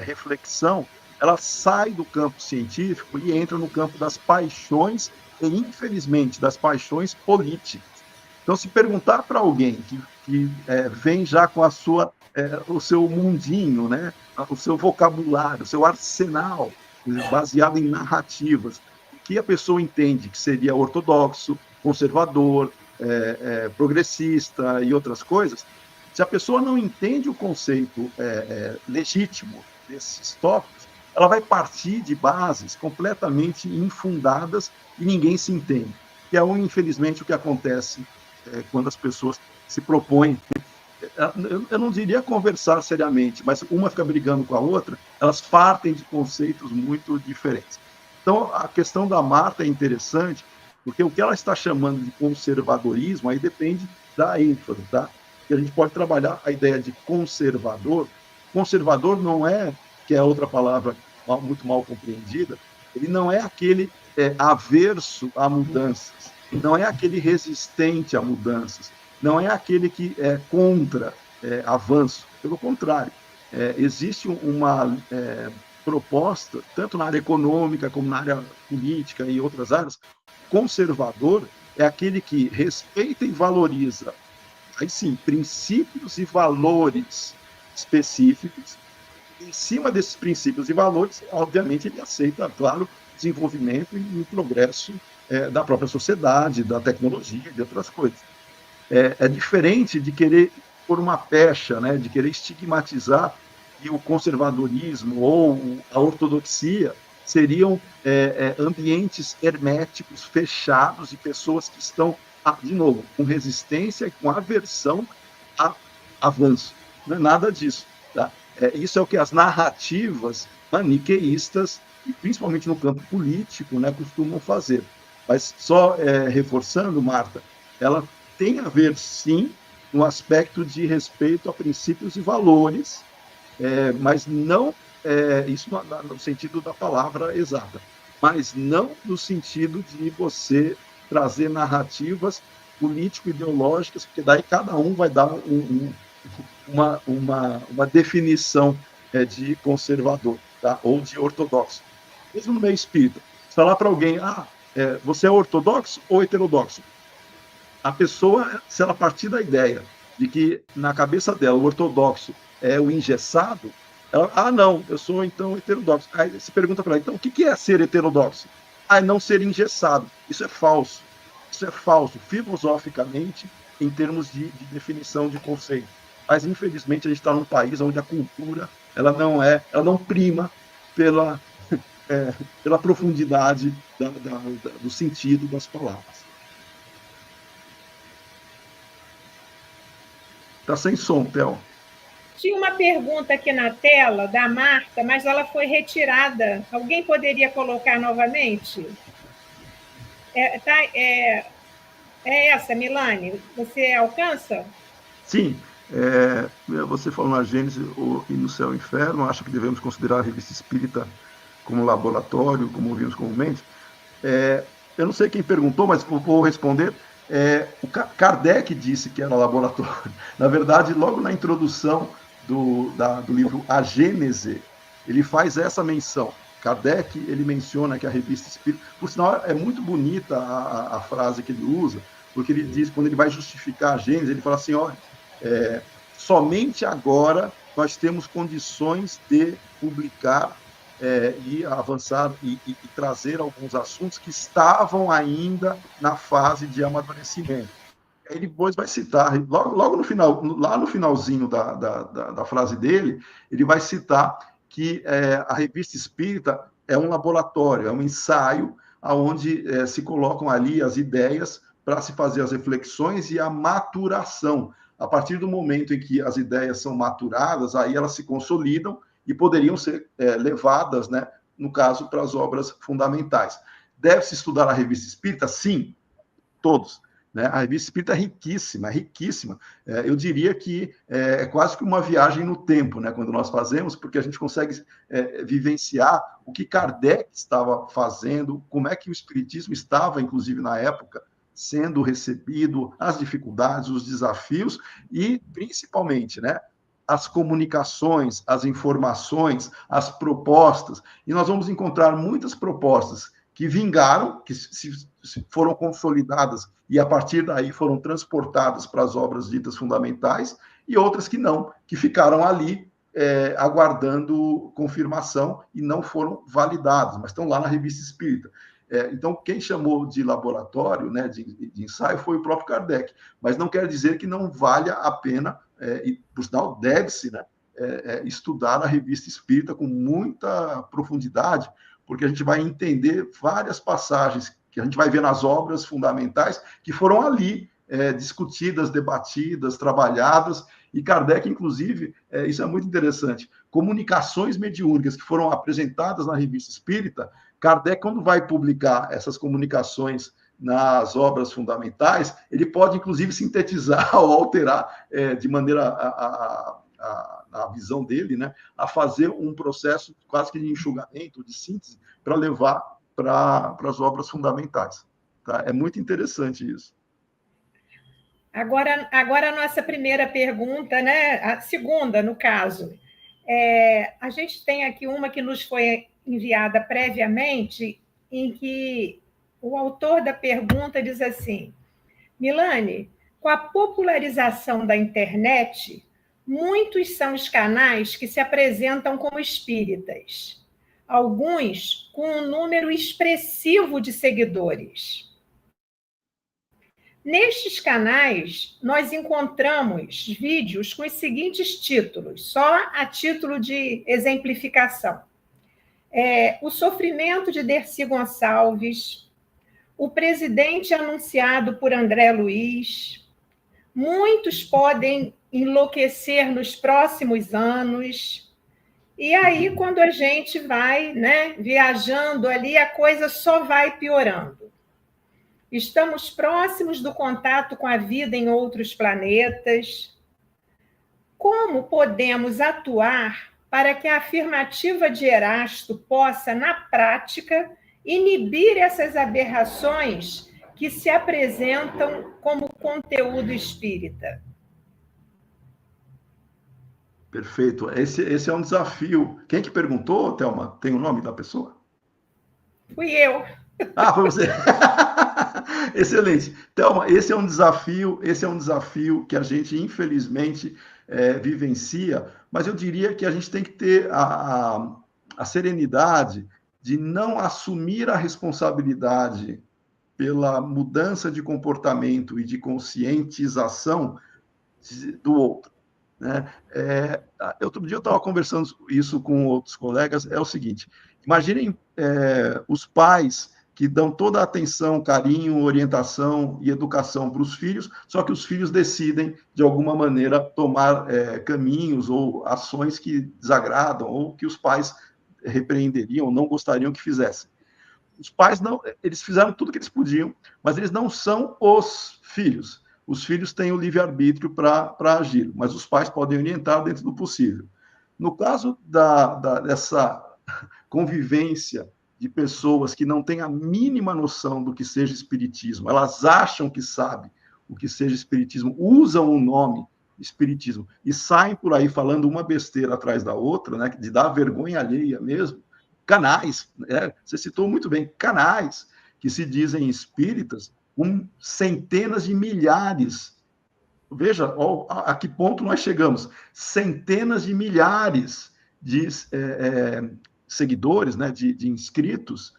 reflexão, ela sai do campo científico e entra no campo das paixões e, infelizmente, das paixões políticas. Então, se perguntar para alguém que vem já com o seu mundinho, né, o seu vocabulário, o seu arsenal, baseado em narrativas, que a pessoa entende que seria ortodoxo, conservador, progressista e outras coisas, se a pessoa não entende o conceito legítimo desses tópicos, ela vai partir de bases completamente infundadas e ninguém se entende. Que é, infelizmente, o que acontece quando as pessoas se propõem, eu não diria conversar seriamente, mas uma fica brigando com a outra, elas partem de conceitos muito diferentes. Então, a questão da Marta é interessante, porque o que ela está chamando de conservadorismo, aí depende da ênfase, tá? Que a gente pode trabalhar a ideia de conservador. Conservador não é, que é outra palavra muito mal compreendida, ele não é aquele averso a mudanças, não é aquele resistente a mudanças, não é aquele que é contra avanço. Pelo contrário, existe uma proposta, tanto na área econômica como na área política e outras áreas. Conservador é aquele que respeita e valoriza, aí sim, princípios e valores específicos. Em cima desses princípios e valores, obviamente, ele aceita, claro, desenvolvimento e o progresso da própria sociedade, da tecnologia e de outras coisas. É diferente de querer pôr uma pecha, né, de querer estigmatizar que o conservadorismo ou a ortodoxia seriam ambientes herméticos, fechados, de pessoas que estão, de novo, com resistência e com aversão a avanço. Não é nada disso. Tá? Isso é o que as narrativas maniqueístas, e principalmente no campo político, né, costumam fazer. Mas só reforçando, Marta, ela tem a ver, sim, no aspecto de respeito a princípios e valores, mas não isso no sentido da palavra exata, mas não no sentido de você trazer narrativas político-ideológicas, porque daí cada um vai dar uma definição de conservador, tá? Ou de ortodoxo. Mesmo no meio espírita, se falar para alguém, você é ortodoxo ou heterodoxo? A pessoa, se ela partir da ideia de que na cabeça dela o ortodoxo é o engessado, ela, não, eu sou então heterodoxo. Aí você pergunta para ela, então o que é ser heterodoxo? É não ser engessado. Isso é falso. Isso é falso, filosoficamente, em termos de definição de conceito. Mas, infelizmente, a gente está num país onde a cultura ela não prima pela profundidade do sentido das palavras. Está sem som, Theo. Tinha uma pergunta aqui na tela da Marta, mas ela foi retirada. Alguém poderia colocar novamente? É essa, Milani? Você alcança? Sim. Você falou na Gênesis e no Céu e Inferno, acho que devemos considerar a revista espírita como laboratório, como vimos comumente. Eu não sei quem perguntou, mas vou responder. O Kardec disse que era laboratório. Na verdade, logo na introdução do livro A Gênese, ele faz essa menção. Kardec, ele menciona que a revista Espírita, por sinal, é muito bonita a frase que ele usa, porque ele diz, quando ele vai justificar a Gênese, ele fala assim, olha, somente agora nós temos condições de publicar e avançar e trazer alguns assuntos que estavam ainda na fase de amadurecimento. Ele depois vai citar, logo no final, lá no finalzinho da frase dele, ele vai citar que a revista Espírita é um laboratório, é um ensaio onde se colocam ali as ideias para se fazer as reflexões e a maturação. A partir do momento em que as ideias são maturadas, aí elas se consolidam e poderiam ser levadas, né, no caso, para as obras fundamentais. Deve-se estudar a revista Espírita? Sim, todos. Né? A revista Espírita é riquíssima, riquíssima. Eu diria que é quase que uma viagem no tempo, né, quando nós fazemos, porque a gente consegue vivenciar o que Kardec estava fazendo, como é que o Espiritismo estava, inclusive na época, sendo recebido, as dificuldades, os desafios e, principalmente, né, as comunicações, as informações, as propostas, e nós vamos encontrar muitas propostas que vingaram, que foram consolidadas e a partir daí foram transportadas para as obras ditas fundamentais, e outras que não, que ficaram ali aguardando confirmação e não foram validadas, mas estão lá na Revista Espírita. Então, quem chamou de laboratório, né, de ensaio, foi o próprio Kardec, mas não quer dizer que não valha a pena, e por sinal deve-se, né, estudar a Revista Espírita com muita profundidade, porque a gente vai entender várias passagens que a gente vai ver nas obras fundamentais que foram ali discutidas, debatidas, trabalhadas, e Kardec, inclusive, isso é muito interessante, comunicações mediúnicas que foram apresentadas na Revista Espírita, Kardec, quando vai publicar essas comunicações nas obras fundamentais, ele pode, inclusive, sintetizar ou alterar de maneira a visão dele, né, a fazer um processo quase que de enxugamento, de síntese, para levar para as obras fundamentais. Tá? É muito interessante isso. Agora a nossa primeira pergunta, né? A segunda, no caso. A gente tem aqui uma que nos foi enviada previamente, em que o autor da pergunta diz assim: Milane, com a popularização da internet, muitos são os canais que se apresentam como espíritas, alguns com um número expressivo de seguidores. Nestes canais, nós encontramos vídeos com os seguintes títulos, só a título de exemplificação. O sofrimento de Dercy Gonçalves, o presidente anunciado por André Luiz, muitos podem enlouquecer nos próximos anos. E aí, quando a gente vai, né, viajando ali, a coisa só vai piorando. Estamos próximos do contato com a vida em outros planetas. Como podemos atuar para que a afirmativa de Erasto possa, na prática, inibir essas aberrações que se apresentam como conteúdo espírita? Perfeito. Esse é um desafio. Quem que perguntou, Thelma? Tem o nome da pessoa? Fui eu. Ah, foi você. Excelente. Thelma, esse é um desafio que a gente, infelizmente, vivencia, mas eu diria que a gente tem que ter a serenidade de não assumir a responsabilidade pela mudança de comportamento e de conscientização do outro. Né? Outro dia eu estava conversando isso com outros colegas, é o seguinte, imaginem os pais que dão toda a atenção, carinho, orientação e educação para os filhos, só que os filhos decidem, de alguma maneira, tomar caminhos ou ações que desagradam ou que os pais repreenderiam, não gostariam que fizessem. Os pais não, eles fizeram tudo o que eles podiam, mas eles não são os filhos. Os filhos têm o livre-arbítrio para agir, mas os pais podem orientar dentro do possível. No caso dessa convivência de pessoas que não têm a mínima noção do que seja espiritismo, elas acham que sabem o que seja espiritismo, usam o nome espiritismo e saem por aí falando uma besteira atrás da outra, né, de dar vergonha alheia mesmo, canais, né, você citou muito bem, canais que se dizem espíritas, com centenas de milhares. Veja a que ponto nós chegamos. Centenas de milhares de seguidores, né, de inscritos,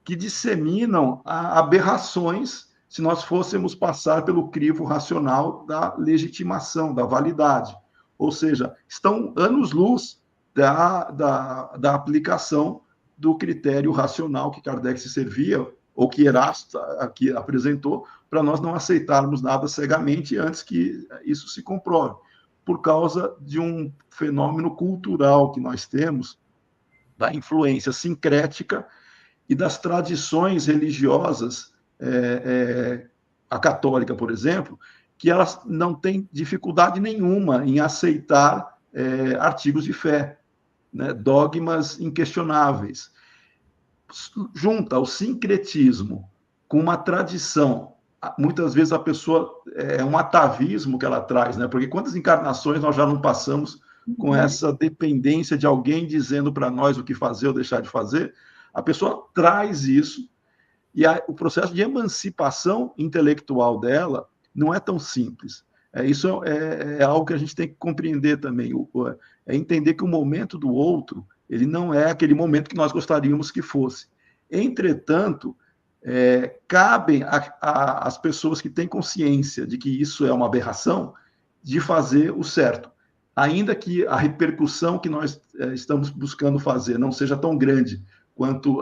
que disseminam aberrações se nós fôssemos passar pelo crivo racional da legitimação, da validade. Ou seja, estão anos-luz da aplicação do critério racional que Kardec se servia, ou que Erasto aqui apresentou, para nós não aceitarmos nada cegamente antes que isso se comprove, por causa de um fenômeno cultural que nós temos, da influência sincrética e das tradições religiosas, a católica, por exemplo, que elas não têm dificuldade nenhuma em aceitar artigos de fé, né, dogmas inquestionáveis. Junta o sincretismo com uma tradição, muitas vezes a pessoa é um atavismo que ela traz, né? Porque quantas encarnações nós já não passamos com essa dependência de alguém dizendo para nós o que fazer ou deixar de fazer? A pessoa traz isso e o processo de emancipação intelectual dela não é tão simples. Isso é algo que a gente tem que compreender também, é entender que o momento do outro ele não é aquele momento que nós gostaríamos que fosse. Entretanto, cabem às pessoas que têm consciência de que isso é uma aberração, de fazer o certo. Ainda que a repercussão que nós estamos buscando fazer não seja tão grande quanto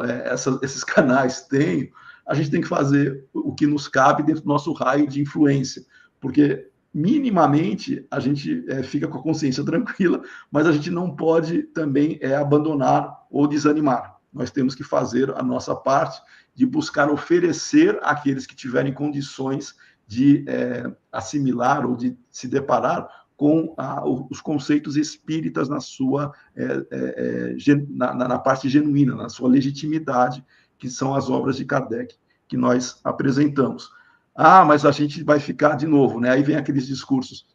esses canais têm, a gente tem que fazer o que nos cabe dentro do nosso raio de influência, porque minimamente a gente fica com a consciência tranquila, mas a gente não pode também abandonar ou desanimar. Nós temos que fazer a nossa parte de buscar oferecer àqueles que tiverem condições de assimilar ou de se deparar com os conceitos espíritas na sua na parte genuína, na sua legitimidade, que são as obras de Kardec que nós apresentamos. Mas a gente vai ficar de novo, né? Aí vem aqueles discursos,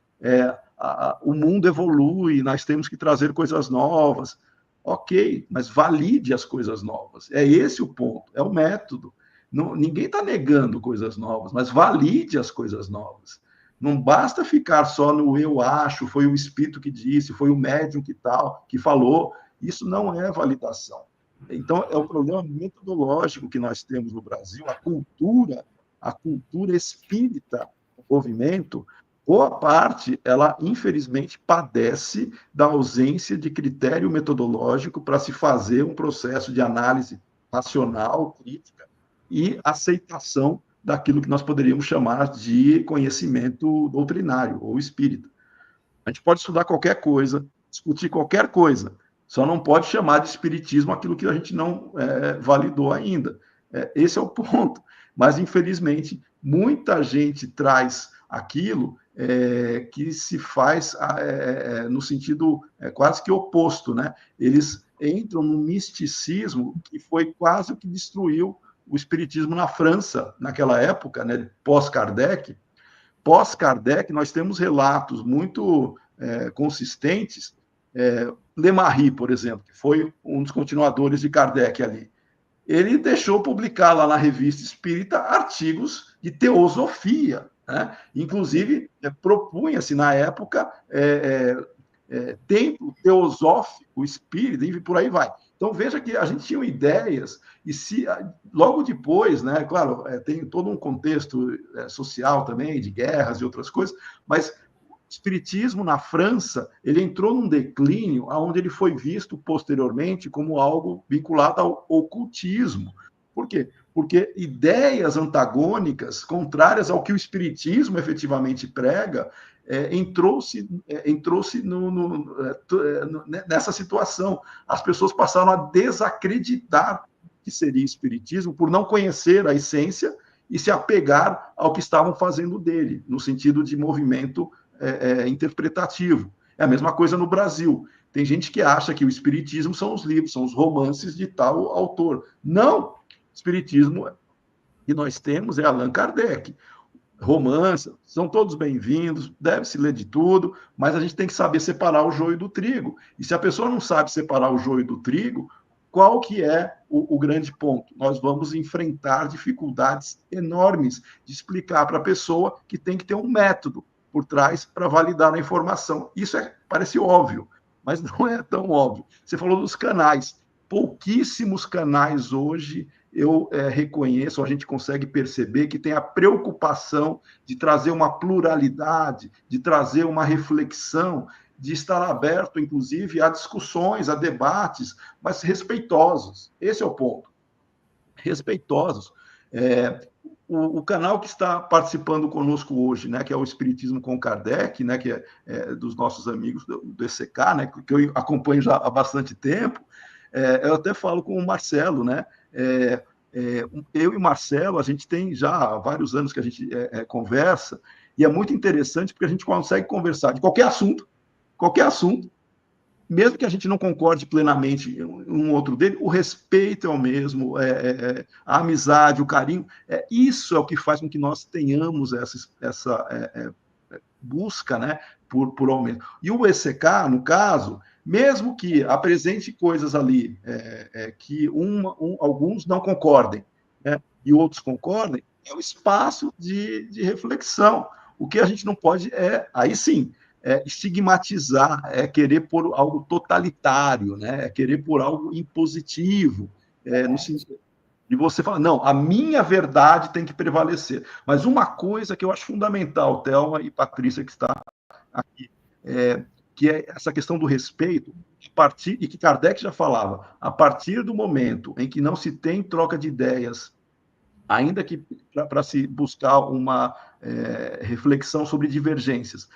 o mundo evolui, nós temos que trazer coisas novas. Ok, mas valide as coisas novas. É esse o ponto, é o método. Ninguém está negando coisas novas, mas valide as coisas novas. Não basta ficar só no eu acho, foi o espírito que disse, foi o médium que falou. Isso não é validação. Então, é o problema metodológico que nós temos no Brasil, a cultura espírita do movimento, boa parte, ela, infelizmente, padece da ausência de critério metodológico para se fazer um processo de análise racional, crítica e aceitação daquilo que nós poderíamos chamar de conhecimento doutrinário ou espírita. A gente pode estudar qualquer coisa, discutir qualquer coisa, só não pode chamar de espiritismo aquilo que a gente não validou ainda. Esse é o ponto. Mas, infelizmente, muita gente traz aquilo que se faz no sentido quase que oposto, né? Eles entram no misticismo que foi quase o que destruiu o espiritismo na França, naquela época, né? Pós-Kardec. Pós-Kardec, nós temos relatos muito consistentes. Lemarie, por exemplo, que foi um dos continuadores de Kardec ali, ele deixou publicar lá na Revista Espírita artigos de teosofia, né? Inclusive, propunha-se na época templo teosófico espírita, e por aí vai. Então, veja que a gente tinha ideias, e logo depois, né, claro, tem todo um contexto social também, de guerras e outras coisas, mas o espiritismo na França, ele entrou num declínio onde ele foi visto posteriormente como algo vinculado ao ocultismo. Por quê? Porque ideias antagônicas, contrárias ao que o espiritismo efetivamente prega, entrou-se nessa situação. As pessoas passaram a desacreditar que seria espiritismo por não conhecer a essência e se apegar ao que estavam fazendo dele, no sentido de movimento interpretativo. É a mesma coisa no Brasil. Tem gente que acha que o espiritismo são os livros, são os romances de tal autor. Não! O espiritismo que nós temos é Allan Kardec. Romance, são todos bem-vindos, deve-se ler de tudo, mas a gente tem que saber separar o joio do trigo. E se a pessoa não sabe separar o joio do trigo, qual que é o grande ponto? Nós vamos enfrentar dificuldades enormes de explicar para a pessoa que tem que ter um método por trás para validar a informação. Isso parece óbvio, mas não é tão óbvio. Você falou dos canais. Pouquíssimos canais hoje eu reconheço, a gente consegue perceber que tem a preocupação de trazer uma pluralidade, de trazer uma reflexão, de estar aberto, inclusive, a discussões, a debates, mas respeitosos. Esse é o ponto. Respeitosos. O canal que está participando conosco hoje, né, que é o Espiritismo com Kardec, né, que é dos nossos amigos do ECK, né, que eu acompanho já há bastante tempo, eu até falo com o Marcelo, né? Eu e o Marcelo, a gente tem já vários anos que a gente conversa, e é muito interessante porque a gente consegue conversar de qualquer assunto, mesmo que a gente não concorde plenamente um outro dele, o respeito é o mesmo, a amizade, o carinho, isso é o que faz com que nós tenhamos essa busca, né, por aumento. E o ECK, no caso, mesmo que apresente coisas ali que alguns não concordem, né, e outros concordem, é um espaço de reflexão. O que a gente não pode aí sim, estigmatizar, querer pôr algo totalitário, né, querer pôr algo impositivo, no sentido de você falar, não, a minha verdade tem que prevalecer. Mas uma coisa que eu acho fundamental, Thelma e Patrícia, que está aqui, que é essa questão do respeito, e que Kardec já falava, a partir do momento em que não se tem troca de ideias, ainda que para se buscar uma reflexão sobre divergências,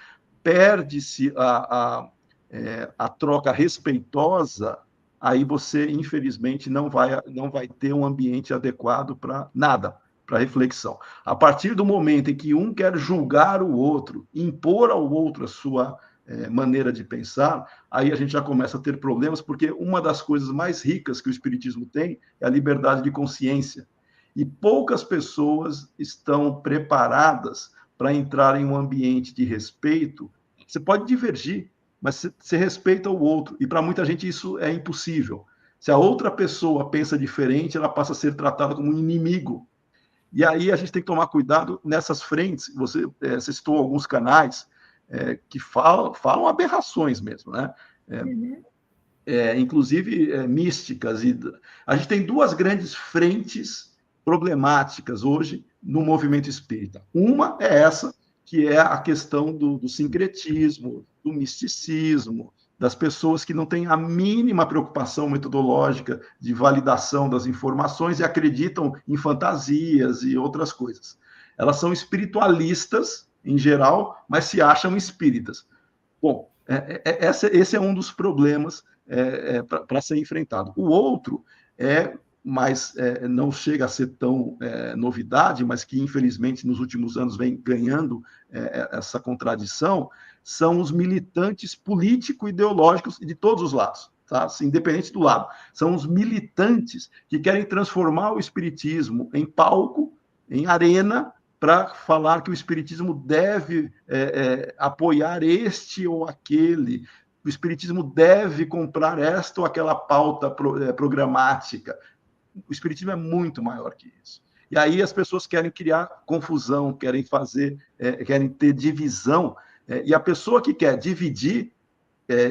perde-se a troca respeitosa, aí você, infelizmente, não vai ter um ambiente adequado para nada, para reflexão. A partir do momento em que um quer julgar o outro, impor ao outro a sua maneira de pensar, aí a gente já começa a ter problemas, porque uma das coisas mais ricas que o Espiritismo tem é a liberdade de consciência. E poucas pessoas estão preparadas para entrar em um ambiente de respeito. Você pode divergir, mas você respeita o outro. E para muita gente isso é impossível. Se a outra pessoa pensa diferente, ela passa a ser tratada como um inimigo. E aí a gente tem que tomar cuidado nessas frentes. Você citou alguns canais que falam aberrações mesmo, né? Inclusive místicas. A gente tem duas grandes frentes problemáticas hoje no movimento espírita. Uma é essa, que é a questão do sincretismo, do misticismo, das pessoas que não têm a mínima preocupação metodológica de validação das informações e acreditam em fantasias e outras coisas. Elas são espiritualistas, em geral, mas se acham espíritas. Bom, esse é um dos problemas para ser enfrentado. O outro mas não chega a ser tão novidade, mas que, infelizmente, nos últimos anos vem ganhando essa contradição, são os militantes político-ideológicos de todos os lados, tá? Assim, independente do lado. São os militantes que querem transformar o espiritismo em palco, em arena, para falar que o espiritismo deve apoiar este ou aquele, o espiritismo deve comprar esta ou aquela pauta programática. O espiritismo é muito maior que isso. E aí as pessoas querem criar confusão, querem ter divisão, e a pessoa que quer dividir,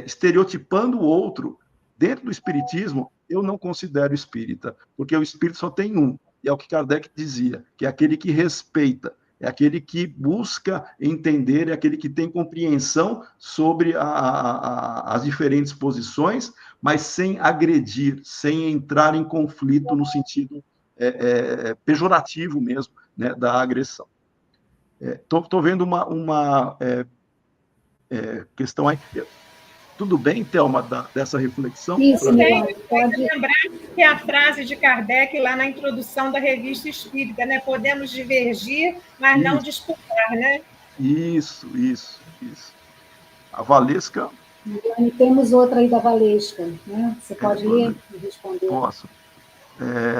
estereotipando o outro, dentro do espiritismo, eu não considero espírita, porque o espírito só tem um, e é o que Kardec dizia, que é aquele que respeita, é aquele que busca entender, é aquele que tem compreensão sobre as diferentes posições, mas sem agredir, sem entrar em conflito no sentido pejorativo mesmo, né, da agressão. Estou vendo uma questão aí. Tudo bem, Thelma, dessa reflexão? Isso, pode lembrar que a frase de Kardec lá na introdução da Revista Espírita, né? Podemos divergir, mas não disputar, né? Isso. A Valesca E temos outra aí da Valesca, né? Você pode ler e responder? Posso.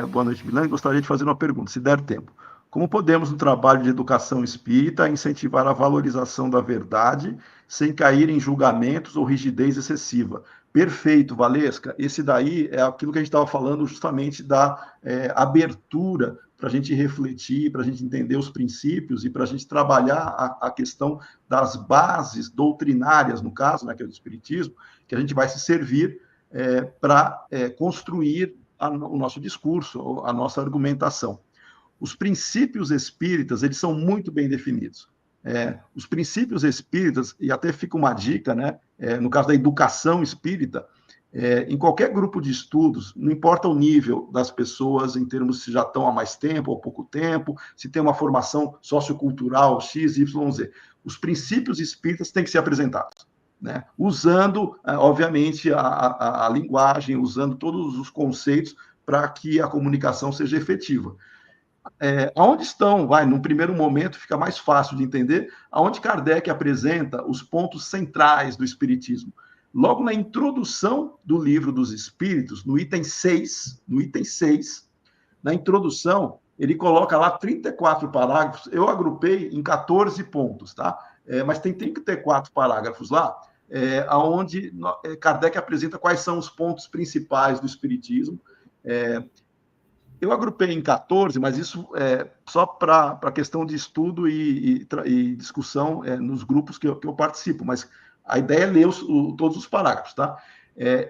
Boa noite, Milane. Gostaria de fazer uma pergunta, se der tempo. Como podemos, no trabalho de educação espírita, incentivar a valorização da verdade sem cair em julgamentos ou rigidez excessiva? Perfeito, Valesca. Esse daí é aquilo que a gente estava falando justamente da abertura para a gente refletir, para a gente entender os princípios e para a gente trabalhar a questão das bases doutrinárias, no caso, né, que é do Espiritismo, que a gente vai se servir para construir o nosso discurso, a nossa argumentação. Os princípios espíritas, eles são muito bem definidos. Os princípios espíritas, e até fica uma dica, né, no caso da educação espírita, em qualquer grupo de estudos, não importa o nível das pessoas, em termos se já estão há mais tempo ou pouco tempo, se tem uma formação sociocultural X, Y, Z, os princípios espíritas têm que ser apresentados. Né? Usando, obviamente, a linguagem, usando todos os conceitos para que a comunicação seja efetiva. Aonde estão, no primeiro momento fica mais fácil de entender, aonde Kardec apresenta os pontos centrais do Espiritismo. Logo na introdução do Livro dos Espíritos, no item 6, na introdução, ele coloca lá 34 parágrafos, eu agrupei em 14 pontos, tá? Mas tem 34 parágrafos lá, onde Kardec apresenta quais são os pontos principais do Espiritismo. Eu agrupei em 14, mas isso é só para a questão de estudo e discussão nos grupos que eu participo, mas a ideia é ler todos os parágrafos, tá?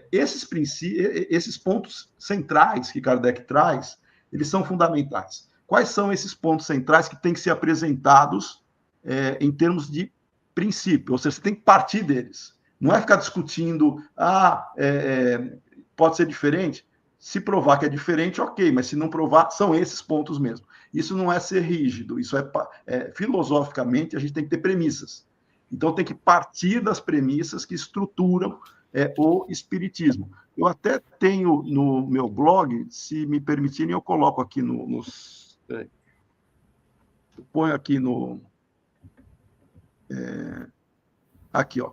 Esses pontos centrais que Kardec traz, eles são fundamentais. Quais são esses pontos centrais que têm que ser apresentados em termos de princípio? Ou seja, você tem que partir deles. Não é ficar discutindo, pode ser diferente. Se provar que é diferente, ok, mas se não provar, são esses pontos mesmo. Isso não é ser rígido, isso filosoficamente, a gente tem que ter premissas. Então, tem que partir das premissas que estruturam o Espiritismo. Eu até tenho no meu blog, se me permitirem, eu coloco aqui eu ponho aqui aqui, ó.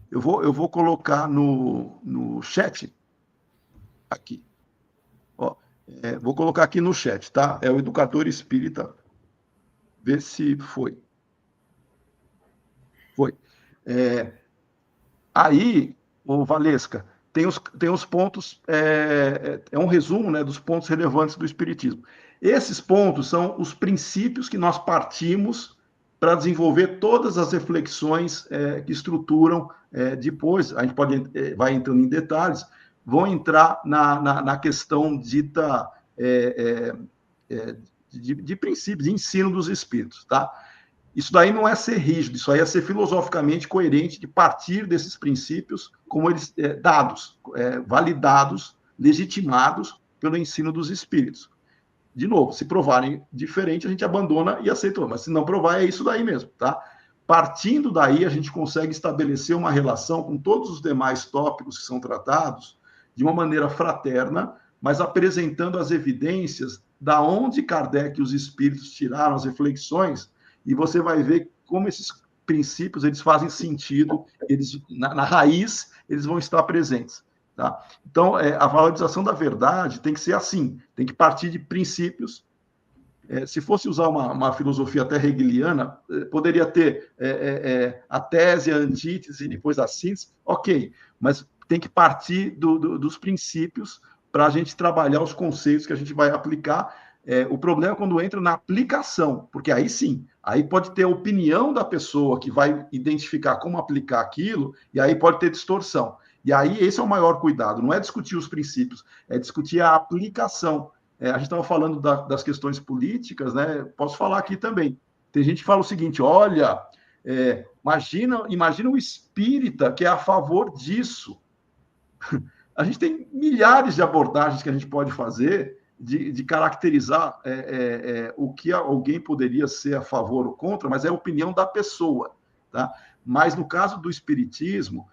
Eu vou colocar no chat, aqui. Ó, vou colocar aqui no chat, tá? É o Educador Espírita. Vê se foi. Foi. Aí, Valesca, tem os pontos, um resumo, né, dos pontos relevantes do Espiritismo. Esses pontos são os princípios que nós partimos para desenvolver todas as reflexões que estruturam depois, a gente vai entrando em detalhes, vão entrar na questão dita de princípios, de ensino dos espíritos, tá? Isso daí não é ser rígido, isso aí é ser filosoficamente coerente de partir desses princípios como eles dados, validados, legitimados pelo ensino dos espíritos. De novo, se provarem diferente, a gente abandona e aceita, mas se não provar, é isso daí mesmo, tá? Partindo daí, a gente consegue estabelecer uma relação com todos os demais tópicos que são tratados de uma maneira fraterna, mas apresentando as evidências da onde Kardec e os espíritos tiraram as reflexões, e você vai ver como esses princípios eles fazem sentido, eles na raiz eles vão estar presentes. Tá? Então, a valorização da verdade tem que ser assim, tem que partir de princípios. Se fosse usar uma filosofia até hegeliana, poderia ter a tese, a antítese, e depois a síntese, ok, mas tem que partir dos princípios para a gente trabalhar os conceitos que a gente vai aplicar. O problema é quando entra na aplicação, porque aí sim, aí pode ter a opinião da pessoa que vai identificar como aplicar aquilo, e aí pode ter distorção. E aí esse é o maior cuidado, não é discutir os princípios, é discutir a aplicação. A gente estava falando das questões políticas, né? Posso falar aqui também. Tem gente que fala o seguinte, olha, imagina o espírita que é a favor disso. A gente tem milhares de abordagens que a gente pode fazer de caracterizar o que alguém poderia ser a favor ou contra, mas é a opinião da pessoa. Tá? Mas no caso do espiritismo,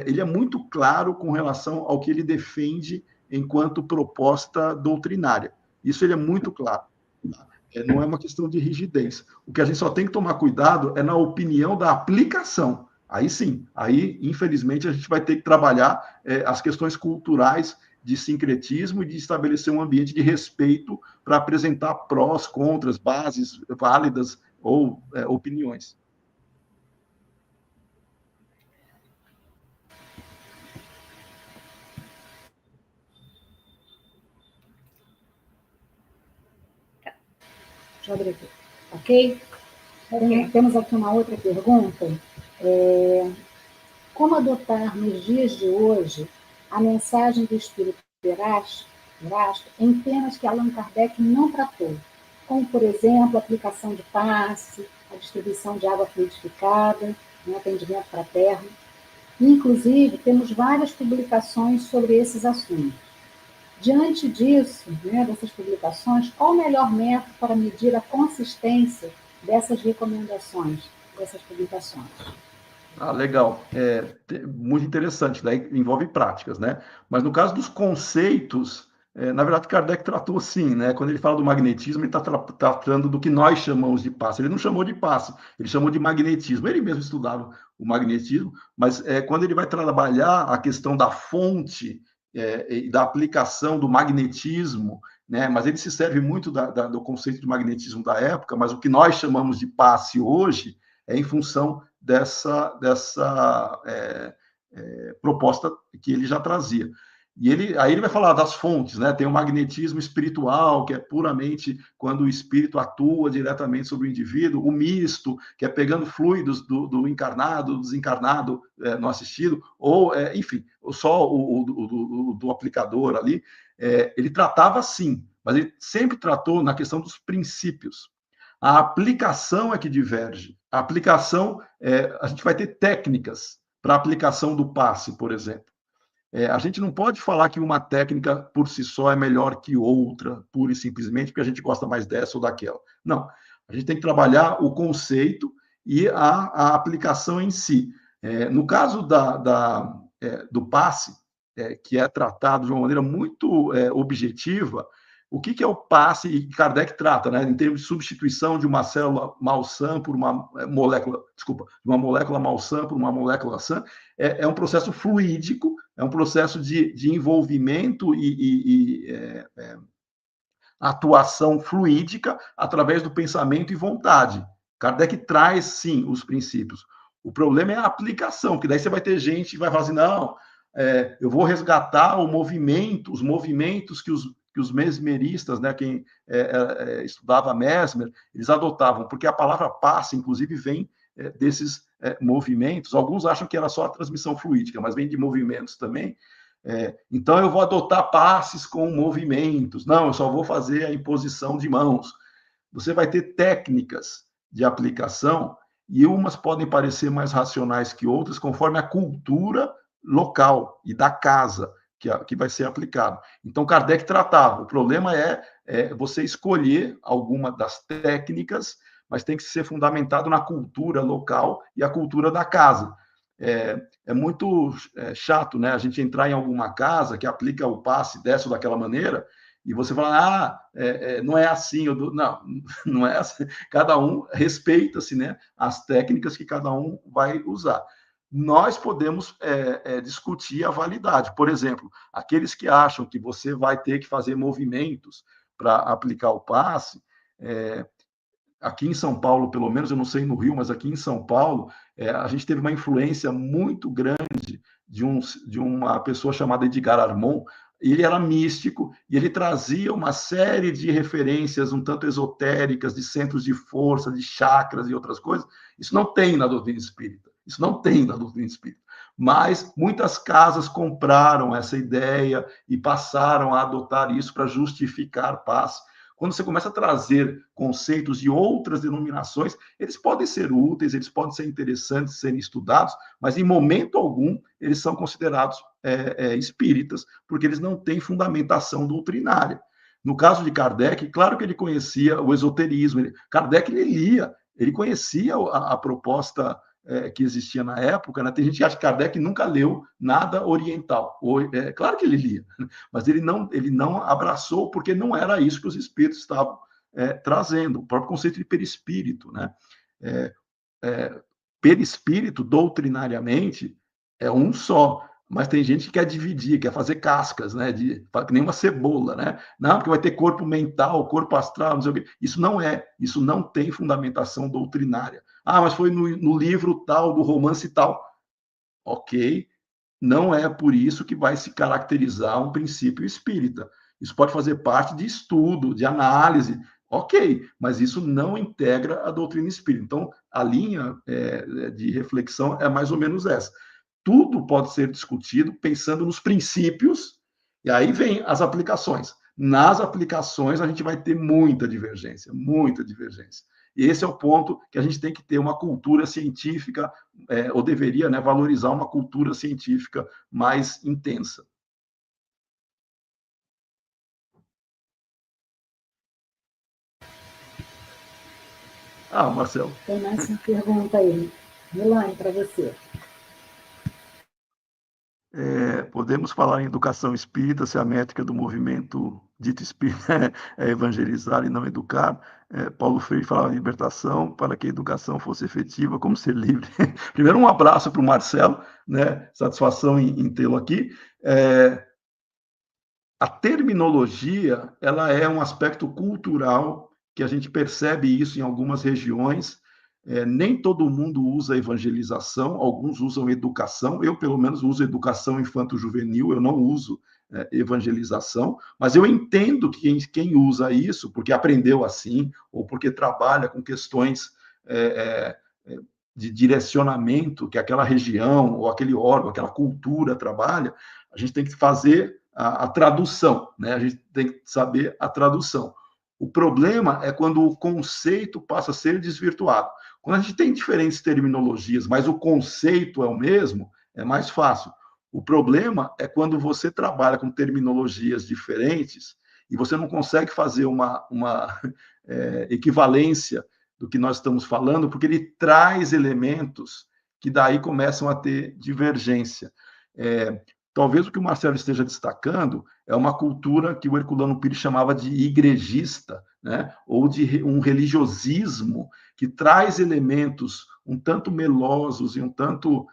ele é muito claro com relação ao que ele defende enquanto proposta doutrinária. Isso ele é muito claro. Tá? Não é uma questão de rigidez. O que a gente só tem que tomar cuidado é na opinião da aplicação. Aí sim, aí, infelizmente, a gente vai ter que trabalhar as questões culturais de sincretismo e de estabelecer um ambiente de respeito para apresentar prós, contras, bases válidas ou opiniões. Deixa eu abrir aqui. Ok? Temos aqui uma outra pergunta. Como adotar nos dias de hoje a mensagem do Espírito Verástico em temas que Allan Kardec não tratou, como, por exemplo, a aplicação de passe, a distribuição de água fluidificada, atendimento fraterno. Inclusive, temos várias publicações sobre esses assuntos. Diante disso, dessas publicações, qual o melhor método para medir a consistência dessas recomendações, dessas publicações? Legal. Muito interessante, daí envolve práticas, né? Mas no caso dos conceitos, na verdade, Kardec tratou assim, né? Quando ele fala do magnetismo, ele está tratando do que nós chamamos de passe. Ele não chamou de passe, ele chamou de magnetismo. Ele mesmo estudava o magnetismo, mas quando ele vai trabalhar a questão da fonte e da aplicação do magnetismo, né? Mas ele se serve muito do conceito de magnetismo da época, mas o que nós chamamos de passe hoje é em função dessa proposta que ele já trazia. E aí ele vai falar das fontes, né? Tem o magnetismo espiritual, que é puramente quando o espírito atua diretamente sobre o indivíduo, o misto, que é pegando fluidos do encarnado, do desencarnado no assistido, ou, enfim, só do aplicador ali. Ele tratava assim, mas ele sempre tratou na questão dos princípios. A aplicação é que diverge. A aplicação, a gente vai ter técnicas para a aplicação do passe, por exemplo. A gente não pode falar que uma técnica por si só é melhor que outra, pura e simplesmente porque a gente gosta mais dessa ou daquela. Não. A gente tem que trabalhar o conceito e a aplicação em si. No caso do passe, que é tratado de uma maneira muito objetiva, o que é o passe, e Kardec trata, né, em termos de substituição de uma célula mal-sã por uma molécula, de uma molécula mal-sã por uma molécula sã, é um processo fluídico, é um processo de envolvimento e atuação fluídica através do pensamento e vontade. Kardec traz, sim, os princípios. O problema é a aplicação, que daí você vai ter gente que vai falar assim, não, eu vou resgatar os movimentos que os mesmeristas, né, quem estudava Mesmer, eles adotavam, porque a palavra passe, inclusive, vem desses movimentos. Alguns acham que era só a transmissão fluídica, mas vem de movimentos também. Então, eu vou adotar passes com movimentos. Não, eu só vou fazer a imposição de mãos. Você vai ter técnicas de aplicação e umas podem parecer mais racionais que outras, conforme a cultura local e da casa que vai ser aplicado. Então, Kardec tratava. O problema é você escolher alguma das técnicas, mas tem que ser fundamentado na cultura local e a cultura da casa. É muito chato, né? A gente entrar em alguma casa que aplica o passe dessa ou daquela maneira e você fala, não é assim. Não, não é assim. Cada um respeita-se, né, as técnicas que cada um vai usar. Nós podemos discutir a validade. Por exemplo, aqueles que acham que você vai ter que fazer movimentos para aplicar o passe, aqui em São Paulo, pelo menos, eu não sei no Rio, mas aqui em São Paulo, a gente teve uma influência muito grande de uma pessoa chamada Edgar Armon. Ele era místico e ele trazia uma série de referências um tanto esotéricas, de centros de força, de chakras e outras coisas. Isso não tem na doutrina espírita. Isso não tem na doutrina espírita. Mas muitas casas compraram essa ideia e passaram a adotar isso para justificar paz. Quando você começa a trazer conceitos de outras denominações, eles podem ser úteis, eles podem ser interessantes de serem estudados, mas em momento algum eles são considerados espíritas, porque eles não têm fundamentação doutrinária. No caso de Kardec, claro que ele conhecia o esoterismo. Kardec ele lia, ele conhecia a proposta que existia na época, né? Tem gente que acha que Kardec nunca leu nada oriental. Claro que ele lia, mas ele não abraçou, porque não era isso que os espíritos estavam trazendo, o próprio conceito de perispírito, né? perispírito, doutrinariamente, é um só. Mas tem gente que quer dividir, quer fazer cascas, né? Que nem uma cebola, né? Não, porque vai ter corpo mental, corpo astral, não sei o quê. Isso não tem fundamentação doutrinária. Ah, mas foi no livro tal, do romance tal. Ok, não é por isso que vai se caracterizar um princípio espírita. Isso pode fazer parte de estudo, de análise, ok, mas isso não integra a doutrina espírita. Então, a linha de reflexão é mais ou menos essa. Tudo pode ser discutido pensando nos princípios, e aí vem as aplicações. Nas aplicações, a gente vai ter muita divergência, muita divergência. E esse é o ponto que a gente tem que ter uma cultura científica, ou deveria, né, valorizar uma cultura científica mais intensa. Ah, Marcelo. Tem mais uma pergunta aí. Milane, para você. Podemos falar em educação espírita, se a métrica do movimento dito espírita é evangelizar e não educar. Paulo Freire falava em libertação, para que a educação fosse efetiva, como ser livre. Primeiro, um abraço para o Marcelo, né? Satisfação em tê-lo aqui. A terminologia, ela é um aspecto cultural que a gente percebe isso em algumas regiões. Nem todo mundo usa evangelização, alguns usam educação. Eu, pelo menos, uso educação infanto-juvenil, eu não uso evangelização, mas eu entendo que quem usa isso, porque aprendeu assim, ou porque trabalha com questões de direcionamento que aquela região, ou aquele órgão, aquela cultura trabalha, a gente tem que fazer a tradução, né? A gente tem que saber a tradução. O problema é quando o conceito passa a ser desvirtuado. Quando a gente tem diferentes terminologias, mas o conceito é o mesmo, é mais fácil. O problema é quando você trabalha com terminologias diferentes e você não consegue fazer uma equivalência do que nós estamos falando, porque ele traz elementos que daí começam a ter divergência. Talvez o que o Marcelo esteja destacando é uma cultura que o Herculano Pires chamava de igrejista, né? Ou de um religiosismo que traz elementos um tanto melosos e um tanto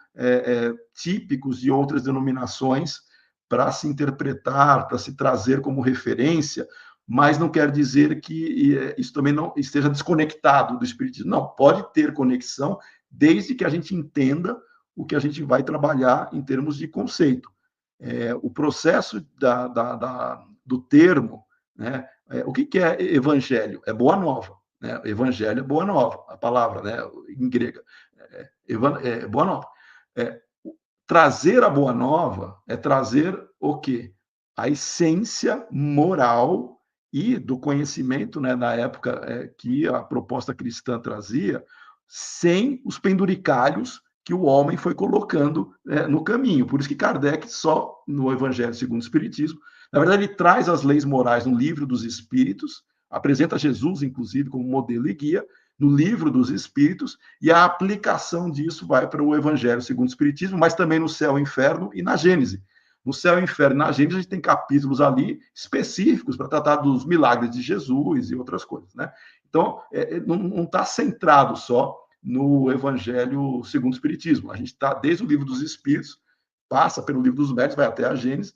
típicos de outras denominações para se interpretar, para se trazer como referência, mas não quer dizer que isso também não esteja desconectado do espiritismo. Não, pode ter conexão, desde que a gente entenda o que a gente vai trabalhar em termos de conceito. O processo do termo, né? O que é evangelho? É boa nova. Né? Evangelho é boa nova, a palavra, né? Em grega. Boa nova. Trazer a boa nova é trazer o quê? A essência moral e do conhecimento, né, na época que a proposta cristã trazia, sem os penduricalhos que o homem foi colocando no caminho. Por isso que Kardec, só no Evangelho segundo o Espiritismo, na verdade, ele traz as leis morais no Livro dos Espíritos, apresenta Jesus, inclusive, como modelo e guia, no Livro dos Espíritos, e a aplicação disso vai para o Evangelho segundo o Espiritismo, mas também no Céu e Inferno e na Gênese. No Céu e Inferno e na Gênese, a gente tem capítulos ali específicos para tratar dos milagres de Jesus e outras coisas. Né? Então, não está centrado só no Evangelho segundo o Espiritismo. A gente está desde o Livro dos Espíritos, passa pelo Livro dos Médiuns, vai até a Gênese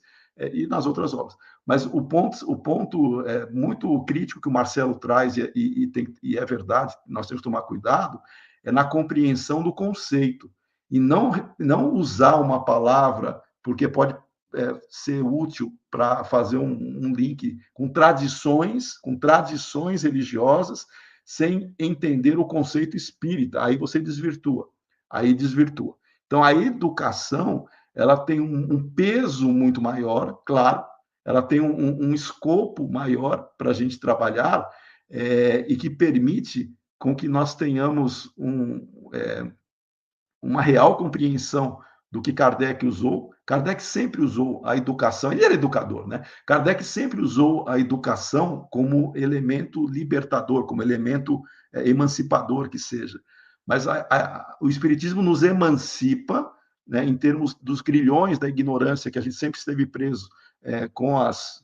e nas outras obras. Mas o ponto muito crítico que o Marcelo traz, e é verdade, nós temos que tomar cuidado, é na compreensão do conceito. E não usar uma palavra, porque pode ser útil para fazer um link com tradições religiosas, sem entender o conceito espírita. Aí você desvirtua. Então, a educação, ela tem um peso muito maior, claro, ela tem um escopo maior para a gente trabalhar e que permite com que nós tenhamos uma real compreensão do que Kardec usou. Kardec sempre usou a educação, ele era educador, né? Kardec sempre usou a educação como elemento libertador, como elemento emancipador que seja. Mas o Espiritismo nos emancipa, né, em termos dos grilhões da ignorância que a gente sempre esteve preso com as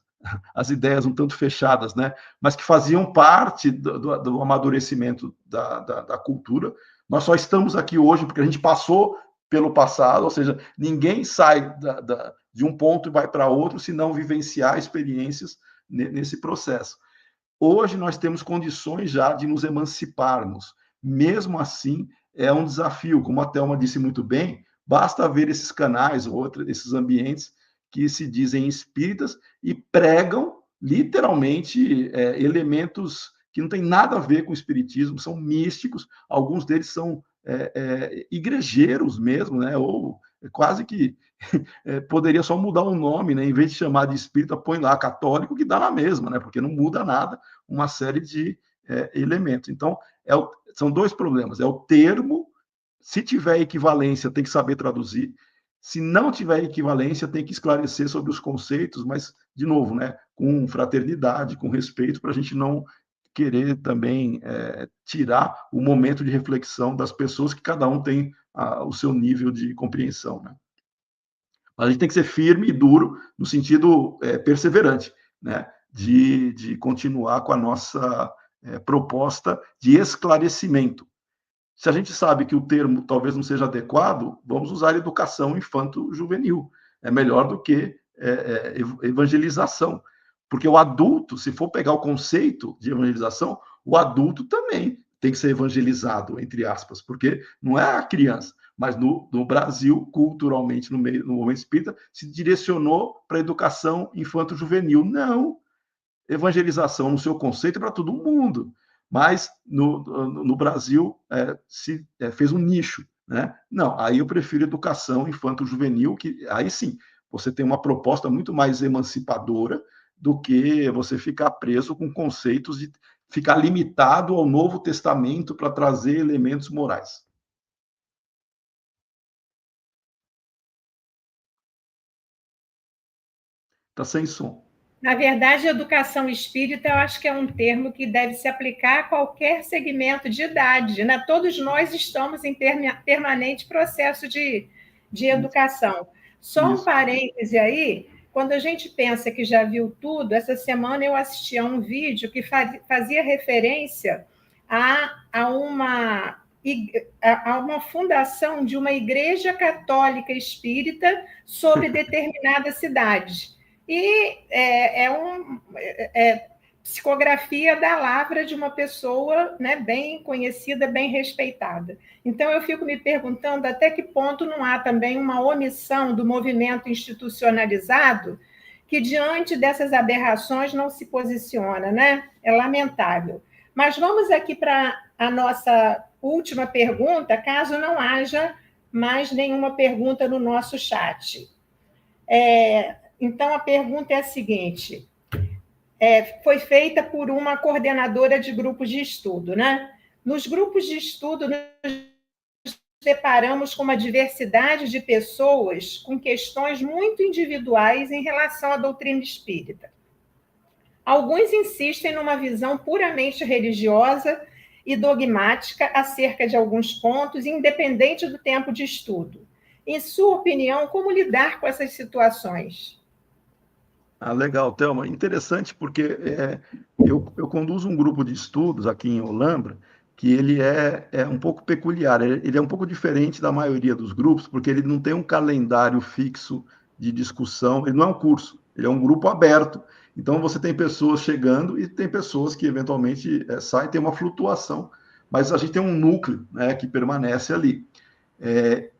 as ideias um tanto fechadas, né? Mas que faziam parte do amadurecimento da cultura. Nós só estamos aqui hoje porque a gente passou pelo passado, ou seja, ninguém sai de um ponto e vai para outro se não vivenciar experiências nesse processo. Hoje nós temos condições já de nos emanciparmos. Mesmo assim, é um desafio, como a Thelma disse muito bem, basta ver esses canais, esses ambientes que se dizem espíritas e pregam, literalmente, elementos que não têm nada a ver com o espiritismo, são místicos, alguns deles são igrejeiros mesmo, né? Ou quase que poderia só mudar o nome, né? Em vez de chamar de espírita, põe lá católico, que dá na mesma, né? Porque não muda nada, uma série de elementos. Então, são dois problemas, é o termo, se tiver equivalência, tem que saber traduzir, se não tiver equivalência, tem que esclarecer sobre os conceitos, mas, de novo, né, com fraternidade, com respeito, para a gente não querer também tirar o momento de reflexão das pessoas, que cada um tem o seu nível de compreensão. Né? A gente tem que ser firme e duro, no sentido perseverante, né, de continuar com a nossa proposta de esclarecimento. Se a gente sabe que o termo talvez não seja adequado, vamos usar educação infanto-juvenil. É melhor do que evangelização. Porque o adulto, se for pegar o conceito de evangelização, o adulto também tem que ser evangelizado, entre aspas, porque não é a criança. Mas no Brasil, culturalmente, no movimento espírita, se direcionou para a educação infanto-juvenil. Não. Evangelização, no seu conceito, é para todo mundo. Mas no Brasil se fez um nicho, né? Não, aí eu prefiro educação infanto-juvenil, que aí sim, você tem uma proposta muito mais emancipadora do que você ficar preso com conceitos de ficar limitado ao Novo Testamento para trazer elementos morais. Está sem som. Na verdade, educação espírita, eu acho que é um termo que deve se aplicar a qualquer segmento de idade, né? Todos nós estamos em permanente processo de educação. Só um parêntese aí, quando a gente pensa que já viu tudo, essa semana eu assisti a um vídeo que fazia referência a uma fundação de uma igreja católica espírita sobre determinada cidade. E psicografia da lavra de uma pessoa, né, bem conhecida, bem respeitada. Então, eu fico me perguntando até que ponto não há também uma omissão do movimento institucionalizado que, diante dessas aberrações, não se posiciona, né? É lamentável. Mas vamos aqui para a nossa última pergunta, caso não haja mais nenhuma pergunta no nosso chat. Então, a pergunta é a seguinte, foi feita por uma coordenadora de grupos de estudo, né? Nos grupos de estudo, nos deparamos com uma diversidade de pessoas com questões muito individuais em relação à doutrina espírita. Alguns insistem numa visão puramente religiosa e dogmática acerca de alguns pontos, independente do tempo de estudo. Em sua opinião, como lidar com essas situações? Legal, Thelma. Interessante porque eu conduzo um grupo de estudos aqui em Olambra que ele é um pouco peculiar, ele é um pouco diferente da maioria dos grupos, porque ele não tem um calendário fixo de discussão, ele não é um curso, ele é um grupo aberto. Então, você tem pessoas chegando e tem pessoas que, eventualmente, saem, tem uma flutuação, mas a gente tem um núcleo, né, que permanece ali.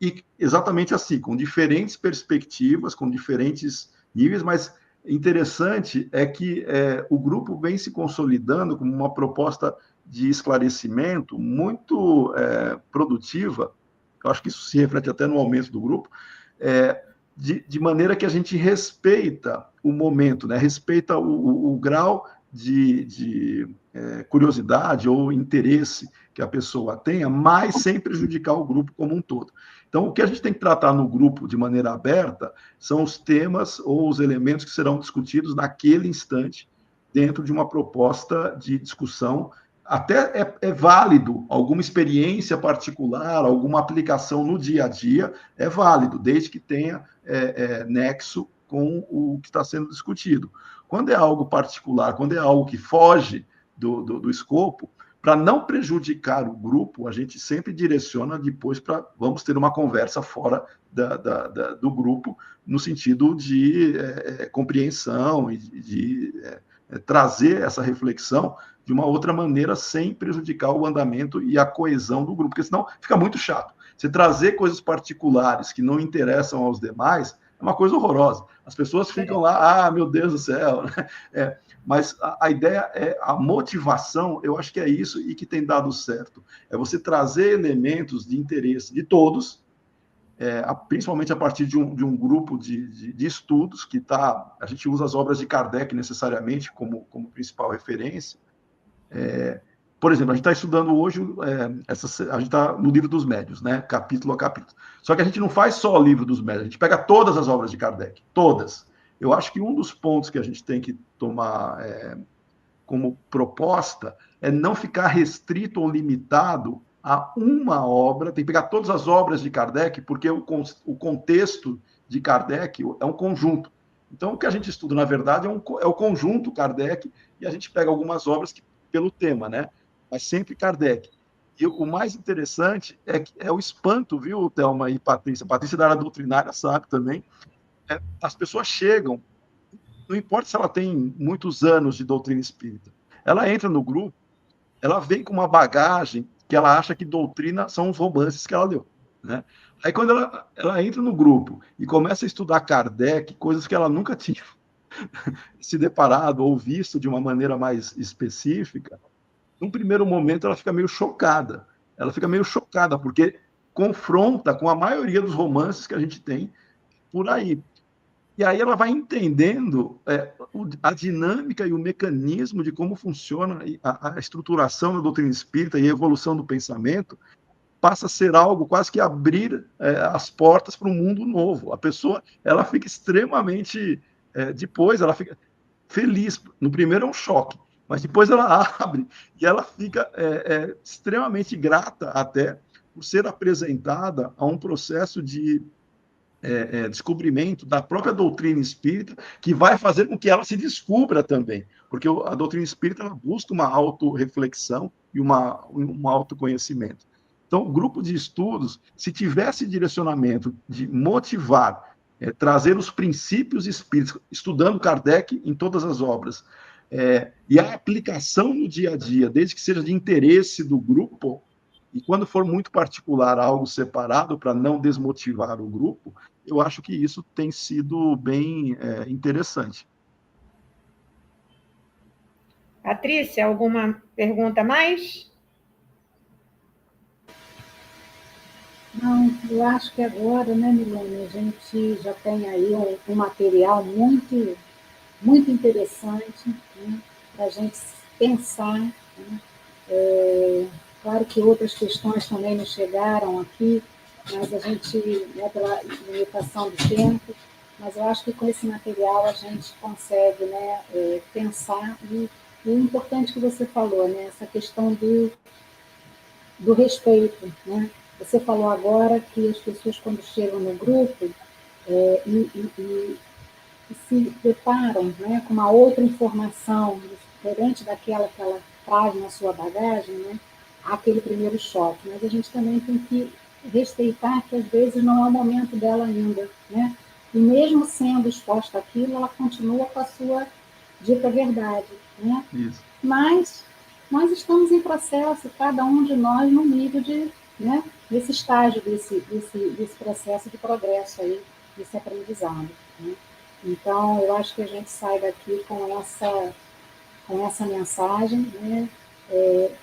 E exatamente assim, com diferentes perspectivas, com diferentes níveis, mas interessante é que o grupo vem se consolidando como uma proposta de esclarecimento muito produtiva. Eu acho que isso se reflete até no aumento do grupo, de maneira que a gente respeita o momento, né? Respeita o grau de curiosidade ou interesse que a pessoa tenha, mas sem prejudicar o grupo como um todo. Então, o que a gente tem que tratar no grupo de maneira aberta são os temas ou os elementos que serão discutidos naquele instante, dentro de uma proposta de discussão. Até é válido alguma experiência particular, alguma aplicação no dia a dia, é válido, desde que tenha nexo com o que está sendo discutido. Quando é algo particular, quando é algo que foge do escopo, para não prejudicar o grupo, a gente sempre direciona depois para vamos ter uma conversa fora do grupo, no sentido de compreensão e de trazer essa reflexão de uma outra maneira, sem prejudicar o andamento e a coesão do grupo, porque senão fica muito chato. Você trazer coisas particulares que não interessam aos demais é uma coisa horrorosa. As pessoas ficam lá, meu Deus do céu. Mas a ideia é a motivação, eu acho que é isso e que tem dado certo. É você trazer elementos de interesse de todos, principalmente a partir de um grupo de estudos que está... A gente usa as obras de Kardec necessariamente como principal referência. Por exemplo, a gente está estudando hoje, a gente está no Livro dos Médiuns, né? Capítulo a capítulo. Só que a gente não faz só o Livro dos Médiuns, a gente pega todas as obras de Kardec, todas. Eu acho que um dos pontos que a gente tem que tomar como proposta é não ficar restrito ou limitado a uma obra, tem que pegar todas as obras de Kardec, porque o contexto de Kardec é um conjunto. Então, o que a gente estuda, na verdade, é o conjunto Kardec, e a gente pega algumas obras pelo tema, né? Mas sempre Kardec. E o mais interessante é o espanto, viu, Thelma e Patrícia? Patrícia da área doutrinária sabe também. As pessoas chegam, não importa se ela tem muitos anos de doutrina espírita, ela entra no grupo, ela vem com uma bagagem que ela acha que doutrina são os romances que ela leu, né? Aí quando ela entra no grupo e começa a estudar Kardec, coisas que ela nunca tinha se deparado ou visto de uma maneira mais específica, num primeiro momento ela fica meio chocada. Ela fica meio chocada porque confronta com a maioria dos romances que a gente tem por aí. E aí ela vai entendendo a dinâmica e o mecanismo de como funciona a estruturação da doutrina espírita e a evolução do pensamento, passa a ser algo quase que abrir as portas para um mundo novo. A pessoa ela fica extremamente... depois ela fica feliz. No primeiro é um choque, mas depois ela abre e ela fica extremamente grata até por ser apresentada a um processo de descobrimento da própria doutrina espírita, que vai fazer com que ela se descubra também, porque a doutrina espírita ela busca uma autorreflexão e um autoconhecimento. Então, o grupo de estudos, se tivesse direcionamento de motivar, trazer os princípios espíritas, estudando Kardec em todas as obras, e a aplicação no dia a dia, desde que seja de interesse do grupo, e quando for muito particular, algo separado para não desmotivar o grupo, eu acho que isso tem sido bem interessante. Patrícia, alguma pergunta mais? Não, eu acho que agora, né, Milene, a gente já tem aí um material muito, muito interessante, né, para a gente pensar, né? Claro que outras questões também nos chegaram aqui, mas a gente, né, pela limitação do tempo, mas eu acho que com esse material a gente consegue, né, pensar, e o importante que você falou, né, essa questão do respeito, né? Você falou agora que as pessoas, quando chegam no grupo e se deparam, né, com uma outra informação diferente daquela que ela traz na sua bagagem, né, há aquele primeiro choque. Mas a gente também tem que respeitar que, às vezes, não é o momento dela ainda, né? E mesmo sendo exposta àquilo, ela continua com a sua dita verdade, né? Isso. Mas nós estamos em processo, cada um de nós no nível né, desse estágio, desse processo de progresso aí, desse aprendizado, né? Então, eu acho que a gente sai daqui com essa mensagem, né,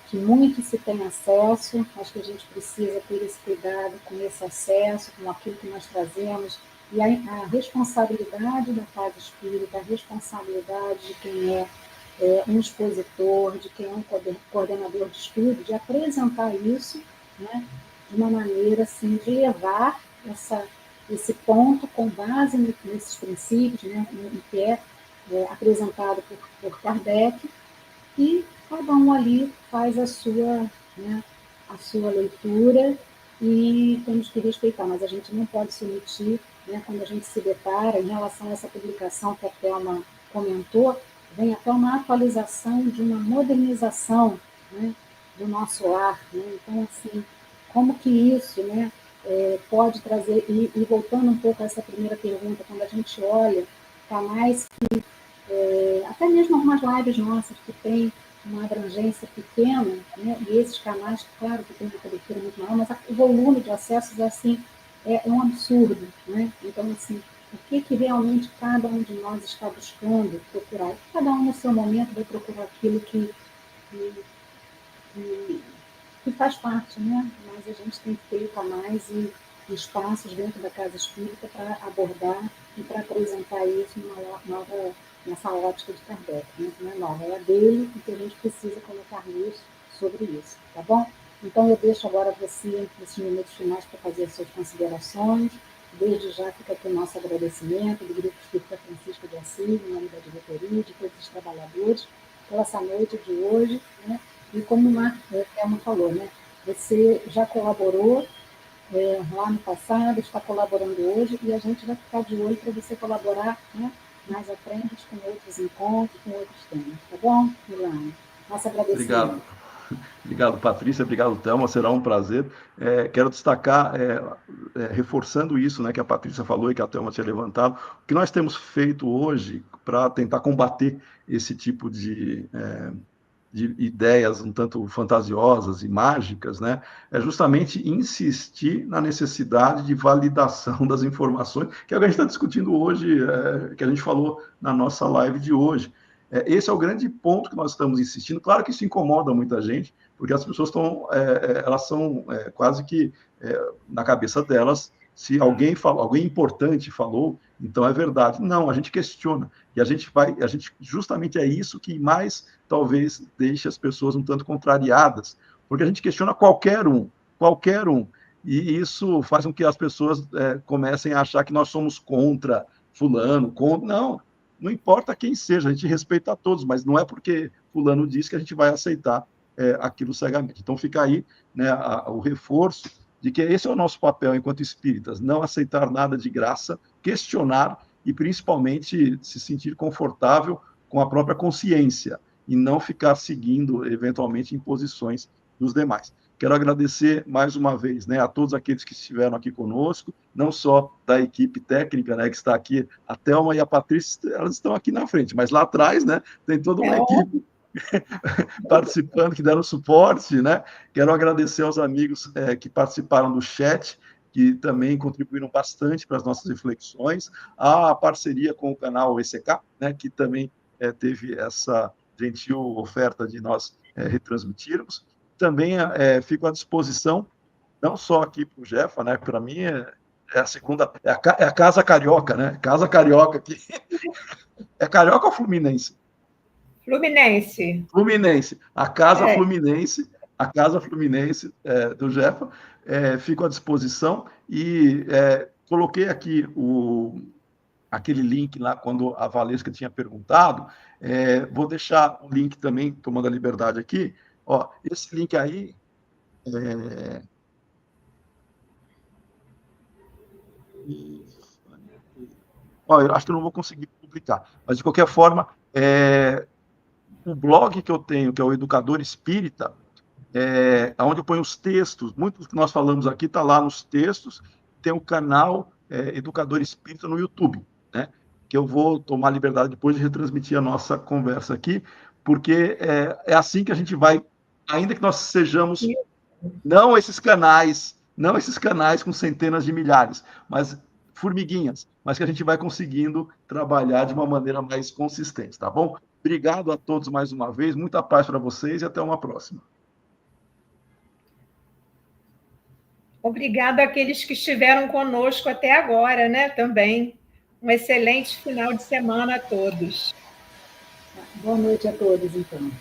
que muito se tem acesso, acho que a gente precisa ter esse cuidado com esse acesso, com aquilo que nós trazemos, e a responsabilidade da casa espírita, a responsabilidade de quem um expositor, de quem é um coordenador de estudo, de apresentar isso, né, de uma maneira assim, de levar esse ponto com base nesses princípios, né, que é apresentado por Kardec, e cada um ali faz a sua leitura, e temos que respeitar, mas a gente não pode se omitir, né, quando a gente se depara em relação a essa publicação que a Thelma comentou, vem até uma atualização de uma modernização, né, do nosso lar, né? Então, assim, como que isso, né, pode trazer, e voltando um pouco a essa primeira pergunta, quando a gente olha canais que, até mesmo algumas lives nossas que tem uma abrangência pequena, né, e esses canais, claro que tem uma cobertura muito maior, mas o volume de acessos, assim, é um absurdo, né? Então, assim, o que realmente cada um de nós está buscando procurar? Cada um no seu momento vai procurar aquilo que faz parte, né? Mas a gente tem que ter canais e espaços dentro da casa espírita para abordar e para apresentar isso nessa ótica de Kardec, né? Não é nova, é a dele e que a gente precisa colocar luz sobre isso, tá bom? Então, eu deixo agora você, nesses minutos finais, para fazer as suas considerações. Desde já fica aqui o nosso agradecimento do Grupo Espírita Francisco de Assis, em nome da diretoria, de todos os trabalhadores, pela essa noite de hoje, né? E como a Thelma falou, né? Você já colaborou lá no passado, está colaborando hoje, e a gente vai ficar de olho para você colaborar, né, mais à frente com outros encontros, com outros temas. Tá bom, Milano? Nosso agradecimento. Obrigado. Obrigado, Patrícia. Obrigado, Thelma. Será um prazer. Quero destacar, reforçando isso, né, que a Patrícia falou e que a Thelma tinha levantado, o que nós temos feito hoje para tentar combater esse tipo de ideias um tanto fantasiosas e mágicas, né, é justamente insistir na necessidade de validação das informações, que é o que a gente está discutindo hoje, que a gente falou na nossa live de hoje. Esse é o grande ponto que nós estamos insistindo. Claro que isso incomoda muita gente, porque as pessoas elas são quase que na cabeça delas, se alguém importante falou, então é verdade. Não, a gente questiona. E a gente justamente é isso que mais talvez deixe as pessoas um tanto contrariadas, porque a gente questiona qualquer um, e isso faz com que as pessoas comecem a achar que nós somos contra fulano, não importa quem seja, a gente respeita a todos, mas não é porque fulano diz que a gente vai aceitar aquilo cegamente. Então fica aí, né, o reforço de que esse é o nosso papel enquanto espíritas, não aceitar nada de graça, questionar e principalmente se sentir confortável com a própria consciência e não ficar seguindo eventualmente imposições dos demais. Quero agradecer mais uma vez, né, a todos aqueles que estiveram aqui conosco, não só da equipe técnica, né, que está aqui, a Thelma e a Patrícia, elas estão aqui na frente, mas lá atrás, né, tem toda uma equipe participando, que deram suporte, né? Quero agradecer aos amigos que participaram do chat, que também contribuíram bastante para as nossas reflexões, a parceria com o canal ECK, né, que também teve essa gentil oferta de nós retransmitirmos. Também fico à disposição, não só aqui para o Jefa, né? Para mim é a segunda, é a Casa Carioca, né? Casa Carioca aqui. É Carioca ou Fluminense? Fluminense. A Casa Fluminense, do Jefa, fico à disposição e coloquei aqui aquele link lá quando a Valesca tinha perguntado. Vou deixar o link também, tomando a liberdade aqui. Ó, esse link aí eu acho que eu não vou conseguir publicar, mas de qualquer forma, o blog que eu tenho, que é o Educador Espírita, onde eu ponho os textos, muitos que nós falamos aqui está lá nos textos, tem o canal Educador Espírita no YouTube, né? Que eu vou tomar liberdade depois de retransmitir a nossa conversa aqui, porque é assim que a gente vai, ainda que nós sejamos não esses canais com centenas de milhares, mas formiguinhas, mas que a gente vai conseguindo trabalhar de uma maneira mais consistente, tá bom? Obrigado a todos mais uma vez, muita paz para vocês e até uma próxima. Obrigada àqueles que estiveram conosco até agora, né? Também. Um excelente final de semana a todos. Boa noite a todos, então.